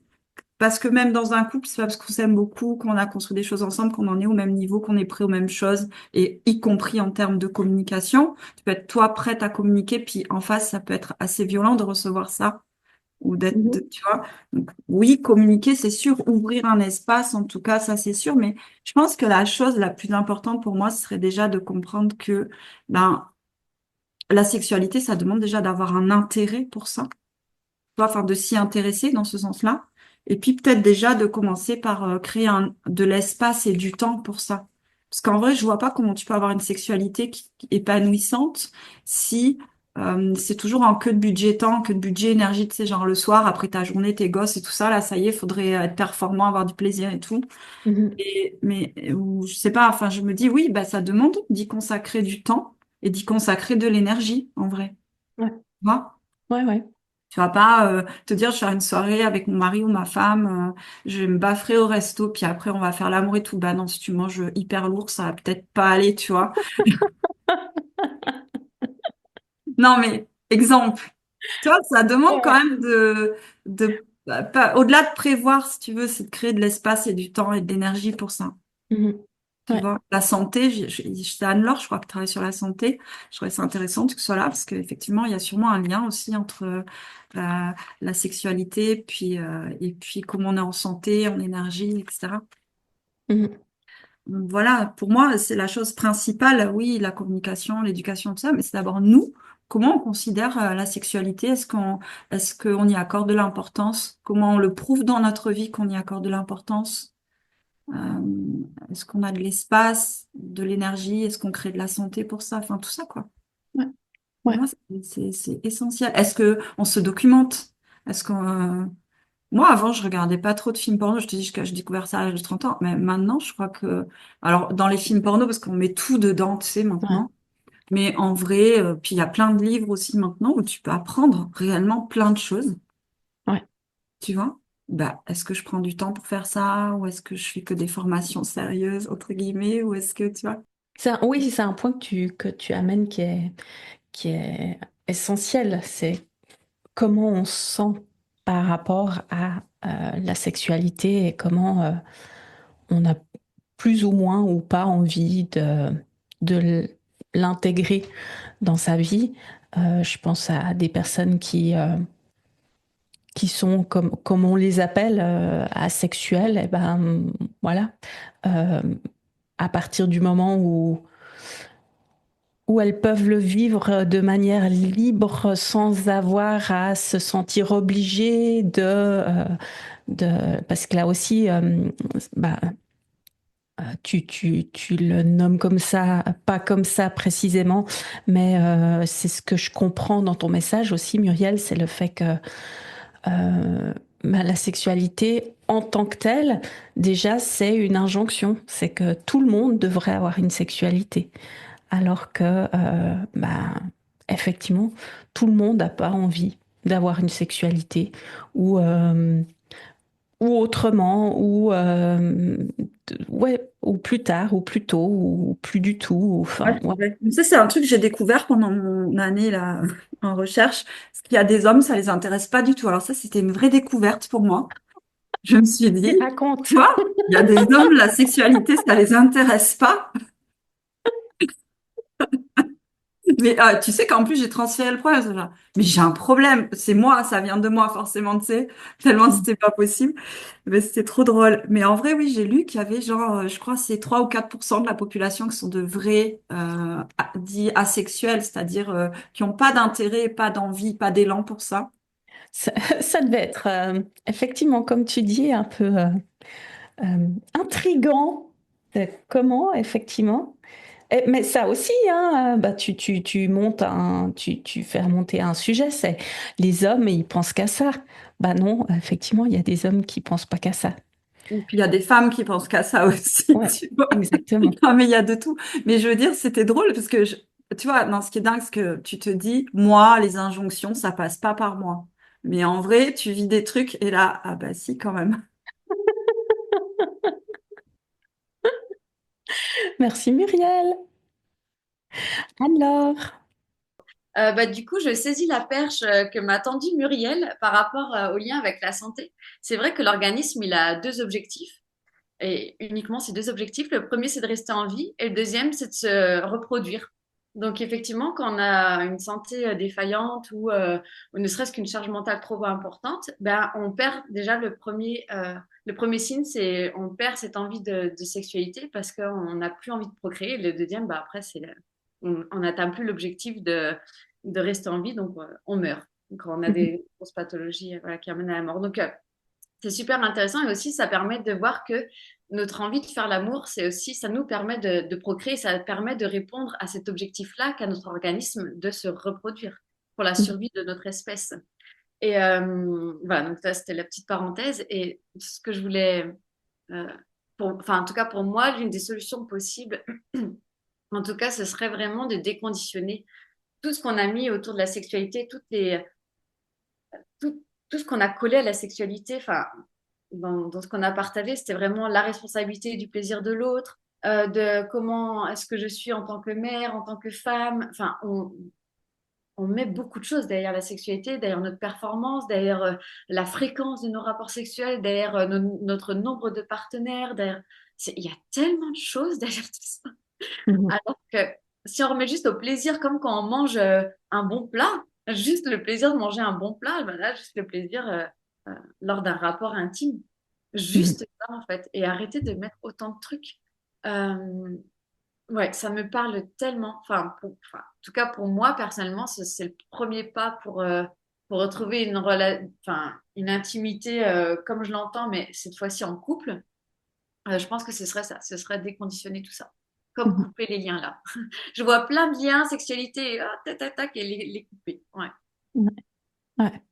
Parce que même dans un couple, c'est pas parce qu'on s'aime beaucoup, qu'on a construit des choses ensemble, qu'on en est au même niveau, qu'on est prêt aux mêmes choses, et y compris en termes de communication. Tu peux être toi prête à communiquer, puis en face, ça peut être assez violent de recevoir ça, ou Mhm. tu vois. Donc, oui, communiquer, c'est sûr, ouvrir un espace, en tout cas, ça c'est sûr, mais je pense que la chose la plus importante pour moi, ce serait déjà de comprendre que, ben, la sexualité, ça demande déjà d'avoir un intérêt pour ça enfin de s'y intéresser dans ce sens-là. Et puis peut-être déjà de commencer par créer de l'espace et du temps pour ça. Parce qu'en vrai, je vois pas comment tu peux avoir une sexualité qui épanouissante si c'est toujours en queue de budget temps, queue de budget énergie, tu sais, genre le soir, après ta journée, tes gosses et tout ça, là, ça y est, faudrait être performant, avoir du plaisir et tout. Mhm. Mais ou, je sais pas, enfin, je me dis, oui, bah, ça demande d'y consacrer du temps et d'y consacrer de l'énergie, en vrai. Ouais. Tu vois. Ouais, ouais. Tu vas pas te dire, je vais faire une soirée avec mon mari ou ma femme, je vais me baffrer au resto, puis après on va faire l'amour et tout. Bah non, si tu manges hyper lourd, ça va peut-être pas aller, tu vois. Non, mais exemple, tu vois, ça demande quand Ouais. même au-delà de prévoir, si tu veux, c'est de créer de l'espace et du temps et de l'énergie pour ça. Mhm. Tu Ouais. vois, la santé, c'est Anne-Laure, je crois, qui travaille sur la santé. Je trouvais ça intéressant que ce soit là, parce qu'effectivement, il y a sûrement un lien aussi entre la sexualité, et puis comment on est en santé, en énergie, etc. Mhm. Donc voilà, pour moi, c'est la chose principale, oui, la communication, l'éducation, tout ça, mais c'est d'abord nous, comment on considère la sexualité, est-ce qu'on y accorde de l'importance, comment on le prouve dans notre vie qu'on y accorde de l'importance. Est-ce qu'on a de l'espace, de l'énergie? Est-ce qu'on crée de la santé pour ça? Enfin, tout ça, quoi. Ouais. Pour Ouais. moi, c'est essentiel. Est-ce que on se documente? Est-ce qu'on... Moi, avant, je regardais pas trop de films porno. Je te dis que j'ai découvert ça à l'âge de 30 ans. Mais maintenant, je crois que... Alors, dans les films porno, parce qu'on met tout dedans, tu sais, Ouais. maintenant. Mais en vrai, puis il y a plein de livres aussi maintenant où tu peux apprendre réellement plein de choses. Ouais. Tu vois? Bah, est-ce que je prends du temps pour faire ça? Ou est-ce que je fais que des formations sérieuses, entre guillemets? Ou est-ce que, tu vois? Oui, c'est un point que tu amènes qui est essentiel. C'est comment on se sent par rapport à la sexualité et comment on a plus ou moins ou pas envie de l'intégrer dans sa vie. Je pense à des personnes qui sont, comme on les appelle, asexuels. Et ben voilà. Euh, à partir du moment où elles peuvent le vivre de manière libre sans avoir à se sentir obligées parce que là aussi, bah, tu le nommes comme ça, pas comme ça précisément, mais c'est ce que je comprends dans ton message aussi, Muriel, c'est le fait que la sexualité en tant que telle, déjà, c'est une injonction. C'est que tout le monde devrait avoir une sexualité. Alors que, effectivement, tout le monde n'a pas envie d'avoir une sexualité ou autrement, ouais, ou plus tard, ou plus tôt, ou plus du tout. Ouais, Enfin, ouais. ouais. Ça, c'est un truc que j'ai découvert pendant mon année là, en recherche. Parce qu'il y a des hommes, ça les intéresse pas du tout. Alors ça, c'était une vraie découverte pour moi. Je me suis Et dit, raconte. tu vois, il y a des hommes, la sexualité, ça les intéresse pas. Mais tu sais qu'en plus, j'ai transféré le problème. C'est genre, mais j'ai un problème. C'est moi, ça vient de moi, forcément, tu sais. Tellement c'était pas possible. Mais c'était trop drôle. Mais en vrai, oui, j'ai lu qu'il y avait genre, je crois, c'est 3 ou 4% de la population qui sont de vrais, dits asexuels, c'est-à-dire qui n'ont pas d'intérêt, pas d'envie, pas d'élan pour ça. Ça, ça devait être effectivement, comme tu dis, un peu intriguant de comment, effectivement. Mais ça aussi, hein, bah, tu montes tu fais remonter un sujet, c'est les hommes, ils pensent qu'à ça. Bah non, effectivement, il y a des hommes qui pensent pas qu'à ça. Et puis il y a des femmes qui pensent qu'à ça aussi, Ouais, tu vois. exactement. Non, mais il y a de tout. Mais je veux dire, c'était drôle parce que, tu vois, non, ce qui est dingue, c'est que tu te dis, moi, les injonctions, ça passe pas par moi. Mais en vrai, tu vis des trucs et là, ah bah si, quand même. Merci Muriel. Alors, Bah, du coup, je saisis la perche que m'a tendue Muriel par rapport au lien avec la santé. C'est vrai que l'organisme, il a deux objectifs, et uniquement ces deux objectifs. Le premier, c'est de rester en vie, et le deuxième, c'est de se reproduire. Donc, effectivement, quand on a une santé défaillante ou ne serait-ce qu'une charge mentale trop importante, ben, on perd déjà le premier signe, c'est on perd cette envie de sexualité parce qu'on n'a plus envie de procréer. Le deuxième, ben, après, on n'atteint plus l'objectif de rester en vie, donc on meurt. Quand on a des grosses pathologies voilà, qui amènent à la mort. Donc, c'est super intéressant et aussi ça permet de voir que notre envie de faire l'amour, c'est aussi, ça nous permet de procréer, ça permet de répondre à cet objectif-là qu'a notre organisme de se reproduire pour la survie de notre espèce. Et voilà, donc ça c'était la petite parenthèse. Et ce que je voulais, euh, enfin en tout cas pour moi, l'une des solutions possibles, en tout cas, ce serait vraiment de déconditionner tout ce qu'on a mis autour de la sexualité, tout ce qu'on a collé à la sexualité, enfin dans ce qu'on a partagé, c'était vraiment la responsabilité du plaisir de l'autre, de comment est-ce que je suis en tant que mère, en tant que femme. Enfin, on met beaucoup de choses derrière la sexualité, derrière notre performance, derrière la fréquence de nos rapports sexuels, derrière notre nombre de partenaires. Il y a tellement de choses derrière tout ça. mhm, Alors que si on remet juste au plaisir, comme quand on mange un bon plat, juste le plaisir de manger un bon plat, ben là, juste le plaisir lors d'un rapport intime. mhm, Juste ça, en fait. Et arrêter de mettre autant de trucs. Euh, ouais, ça me parle tellement. En tout cas, pour moi, personnellement, c'est le premier pas pour retrouver une intimité comme je l'entends, mais cette fois-ci en couple. Je pense que ce serait ça. Ce serait déconditionner tout ça. Comme mhm. couper les liens là. Je vois plein de liens, sexualité, tac, tac, tac, et les couper. Ouais. Ouais, ouais.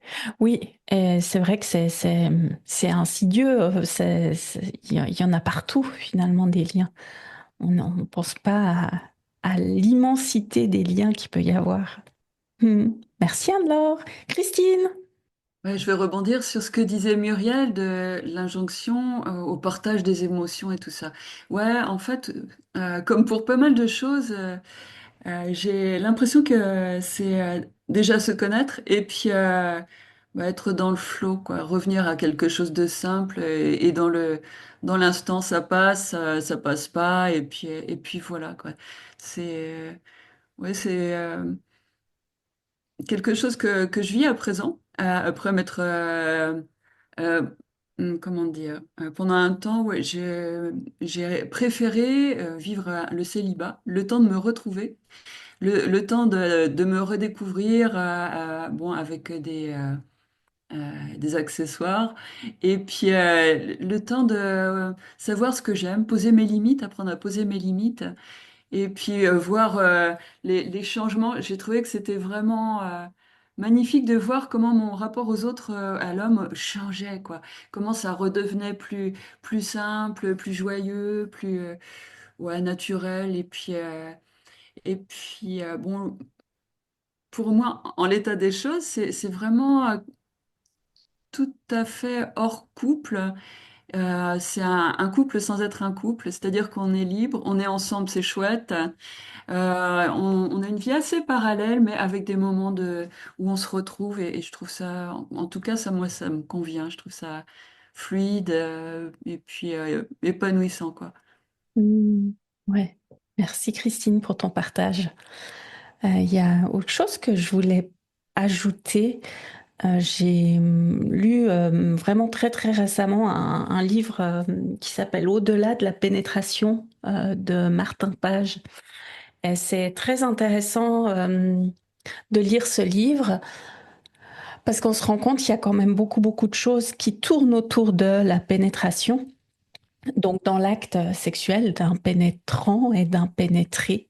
Oui, et c'est vrai que c'est insidieux. Il y en a partout, finalement, des liens. On ne pense pas à l'immensité des liens qu'il peut y avoir. Merci Anne-Laure. Christine? Ouais, je vais rebondir sur ce que disait Muriel de l'injonction au partage des émotions et tout ça. Ouais, en fait, comme pour pas mal de choses, j'ai l'impression que c'est déjà se connaître et puis être dans le flow, quoi, revenir à quelque chose de simple et dans l'instant ça passe pas et puis voilà quoi. C'est ouais, c'est quelque chose que je vis à présent après m'être euh, comment dire pendant un temps ouais, j'ai préféré vivre le célibat, le temps de me retrouver le temps de me redécouvrir bon, avec des accessoires et puis le temps de savoir ce que j'aime, poser mes limites, apprendre à poser mes limites et puis voir les changements. J'ai trouvé que c'était vraiment magnifique de voir comment mon rapport aux autres, à l'homme, changeait, quoi. Comment ça redevenait plus simple, plus joyeux, plus ouais, naturel et puis bon. Pour moi, en l'état des choses, c'est vraiment tout à fait hors couple. C'est un couple sans être un couple, c'est-à-dire qu'on est libre, on est ensemble, c'est chouette. On a une vie assez parallèle, mais avec des moments où on se retrouve et je trouve ça, en tout cas, ça, moi, ça me convient. Je trouve ça fluide et puis épanouissant, quoi. Hmm, ouais. Merci Christine pour ton partage. Il y a autre chose que je voulais ajouter. J'ai lu vraiment très très récemment un livre qui s'appelle Au-delà de la pénétration de Martin Page. Et c'est très intéressant de lire ce livre parce qu'on se rend compte qu'il y a quand même beaucoup beaucoup de choses qui tournent autour de la pénétration. Donc dans l'acte sexuel d'un pénétrant et d'un pénétré.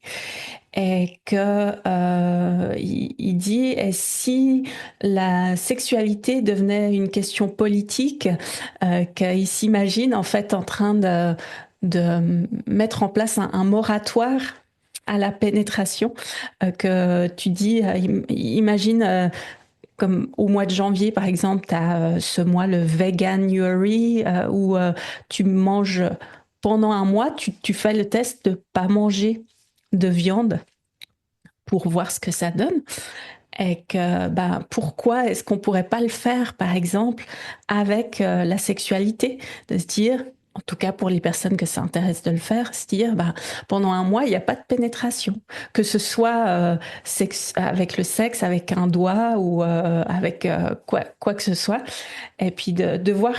Et que il dit, et si la sexualité devenait une question politique, qu'il s'imagine en fait en train de mettre en place un moratoire à la pénétration, que tu dis, imagine comme au mois de janvier, par exemple, tu as ce mois, le Veganuary, où tu manges pendant un mois, tu fais le test de pas manger de viande pour voir ce que ça donne. Et que, ben, pourquoi est-ce qu'on pourrait pas le faire, par exemple, avec la sexualité? De se dire, en tout cas pour les personnes que ça intéresse de le faire, se dire, ben, pendant un mois, il n'y a pas de pénétration. Que ce soit avec le sexe, avec un doigt ou avec quoi que ce soit. Et puis de voir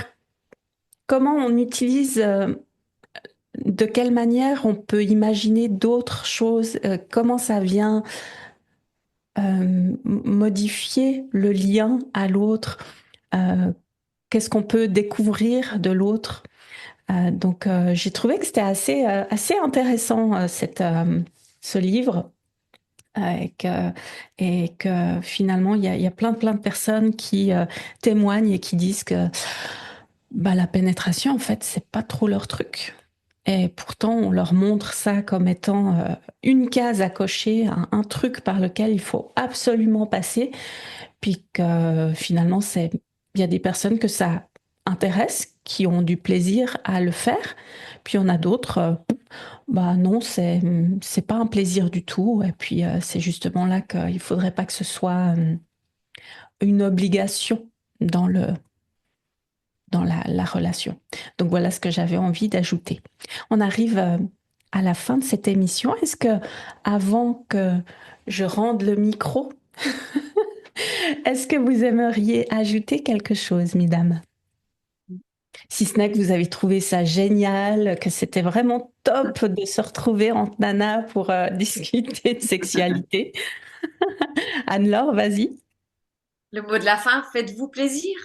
comment on utilise, de quelle manière on peut imaginer d'autres choses, comment ça vient modifier le lien à l'autre, euh, qu'est-ce qu'on peut découvrir de l'autre. Donc j'ai trouvé que c'était assez intéressant ce livre. Et que finalement il y a plein de personnes qui témoignent et qui disent que bah, la pénétration en fait c'est pas trop leur truc. Et pourtant, on leur montre ça comme étant une case à cocher, un truc par lequel il faut absolument passer. Puis que finalement, il y a des personnes que ça intéresse, qui ont du plaisir à le faire. Puis on a d'autres, bah non, c'est pas un plaisir du tout. Et puis c'est justement là qu'il faudrait pas que ce soit une obligation dans la relation. Donc voilà ce que j'avais envie d'ajouter. On arrive à la fin de cette émission. Est-ce que, avant que je rende le micro, est-ce que vous aimeriez ajouter quelque chose, mesdames? Si ce n'est que vous avez trouvé ça génial, que c'était vraiment top de se retrouver entre nanas pour discuter de sexualité. Anne-Laure, vas-y. Le mot de la fin, faites-vous plaisir.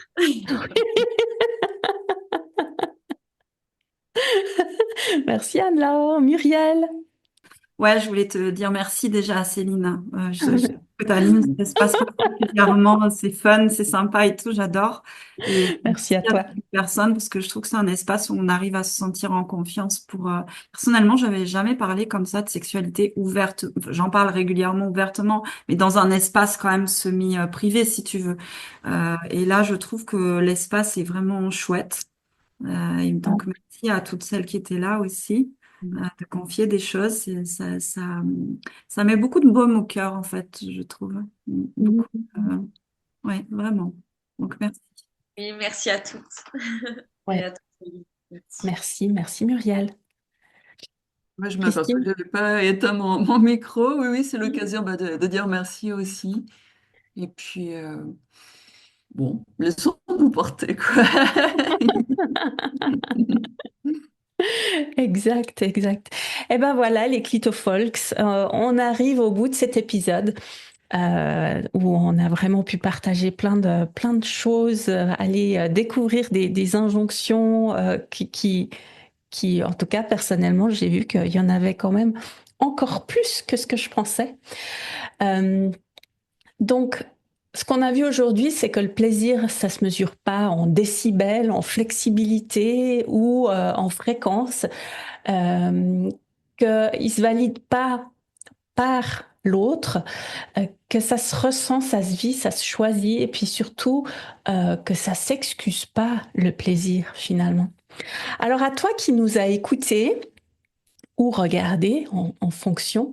Merci Anne-Laure. Muriel. Ouais, je voulais te dire merci déjà à Céline. Je trouve que tu animes cet espace particulièrement, c'est fun, c'est sympa et tout, j'adore. Et Merci merci à à toi. toutes les personnes parce que je trouve que c'est un espace où on arrive à se sentir en confiance pour... Personnellement, j'avais jamais parlé comme ça de sexualité ouverte. Enfin, j'en parle régulièrement ouvertement, mais dans un espace quand même semi-privé, si tu veux. Et là, je trouve que l'espace est vraiment chouette. Et donc, merci à toutes celles qui étaient là aussi, de confier des choses. Ça met beaucoup de baume au cœur, en fait, je trouve. Beaucoup. Ouais, vraiment. Donc, merci. Et merci à toutes. Et Ouais. à tous. Merci. Merci Muriel. Moi, je m'aperçois que Christine? je n'avais pas éteint mon micro. Oui, oui, c'est l'occasion de dire merci aussi. Et puis, bon, laissons-nous porter, quoi. Exact, exact. Et ben voilà, les Clitofolks, on arrive au bout de cet épisode où on a vraiment pu partager plein de choses, aller découvrir des injonctions qui, en tout cas, personnellement, j'ai vu qu'il y en avait quand même encore plus que ce que je pensais. Euh, donc, ce qu'on a vu aujourd'hui, c'est que le plaisir, ça se mesure pas en décibels, en flexibilité ou en fréquence, qu'il se valide pas par l'autre, que ça se ressent, ça se vit, ça se choisit, et puis surtout que ça s'excuse pas le plaisir finalement. Alors à toi qui nous a écoutés ou regardé en fonction,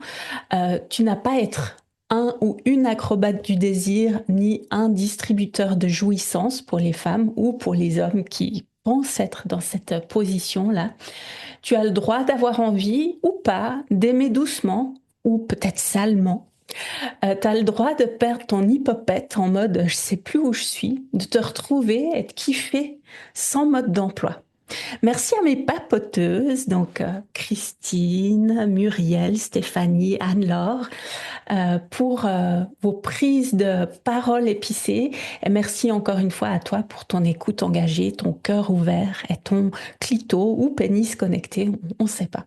tu n'as pas à être un ou une acrobate du désir, ni un distributeur de jouissance pour les femmes ou pour les hommes qui pensent être dans cette position-là. Tu as le droit d'avoir envie ou pas, d'aimer doucement ou peut-être salement, Tu as le droit de perdre ton hippopète en mode je sais plus où je suis, de te retrouver, être kiffé sans mode d'emploi. Merci à mes papoteuses, donc Christine, Muriel, Stéphanie, Anne-Laure, pour vos prises de parole épicées. Et merci encore une fois à toi pour ton écoute engagée, ton cœur ouvert et ton clito ou pénis connecté, on ne sait pas.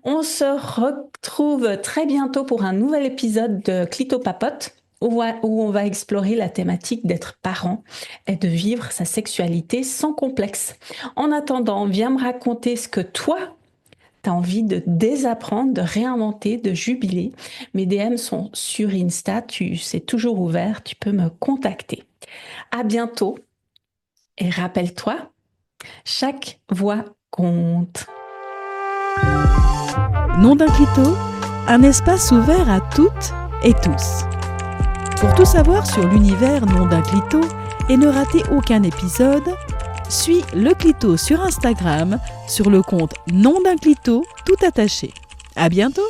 On se retrouve très bientôt pour un nouvel épisode de Clito Papote, où on va explorer la thématique d'être parent et de vivre sa sexualité sans complexe. En attendant, viens me raconter ce que toi, tu as envie de désapprendre, de réinventer, de jubiler. Mes DM sont sur Insta, c'est toujours ouvert, tu peux me contacter. À bientôt et rappelle-toi, chaque voix compte. Nom d'un clito, un espace ouvert à toutes et tous. Pour tout savoir sur l'univers Nom d'un clito et ne rater aucun épisode, suis le clito sur Instagram sur le compte Nom d'un clito tout attaché. À bientôt!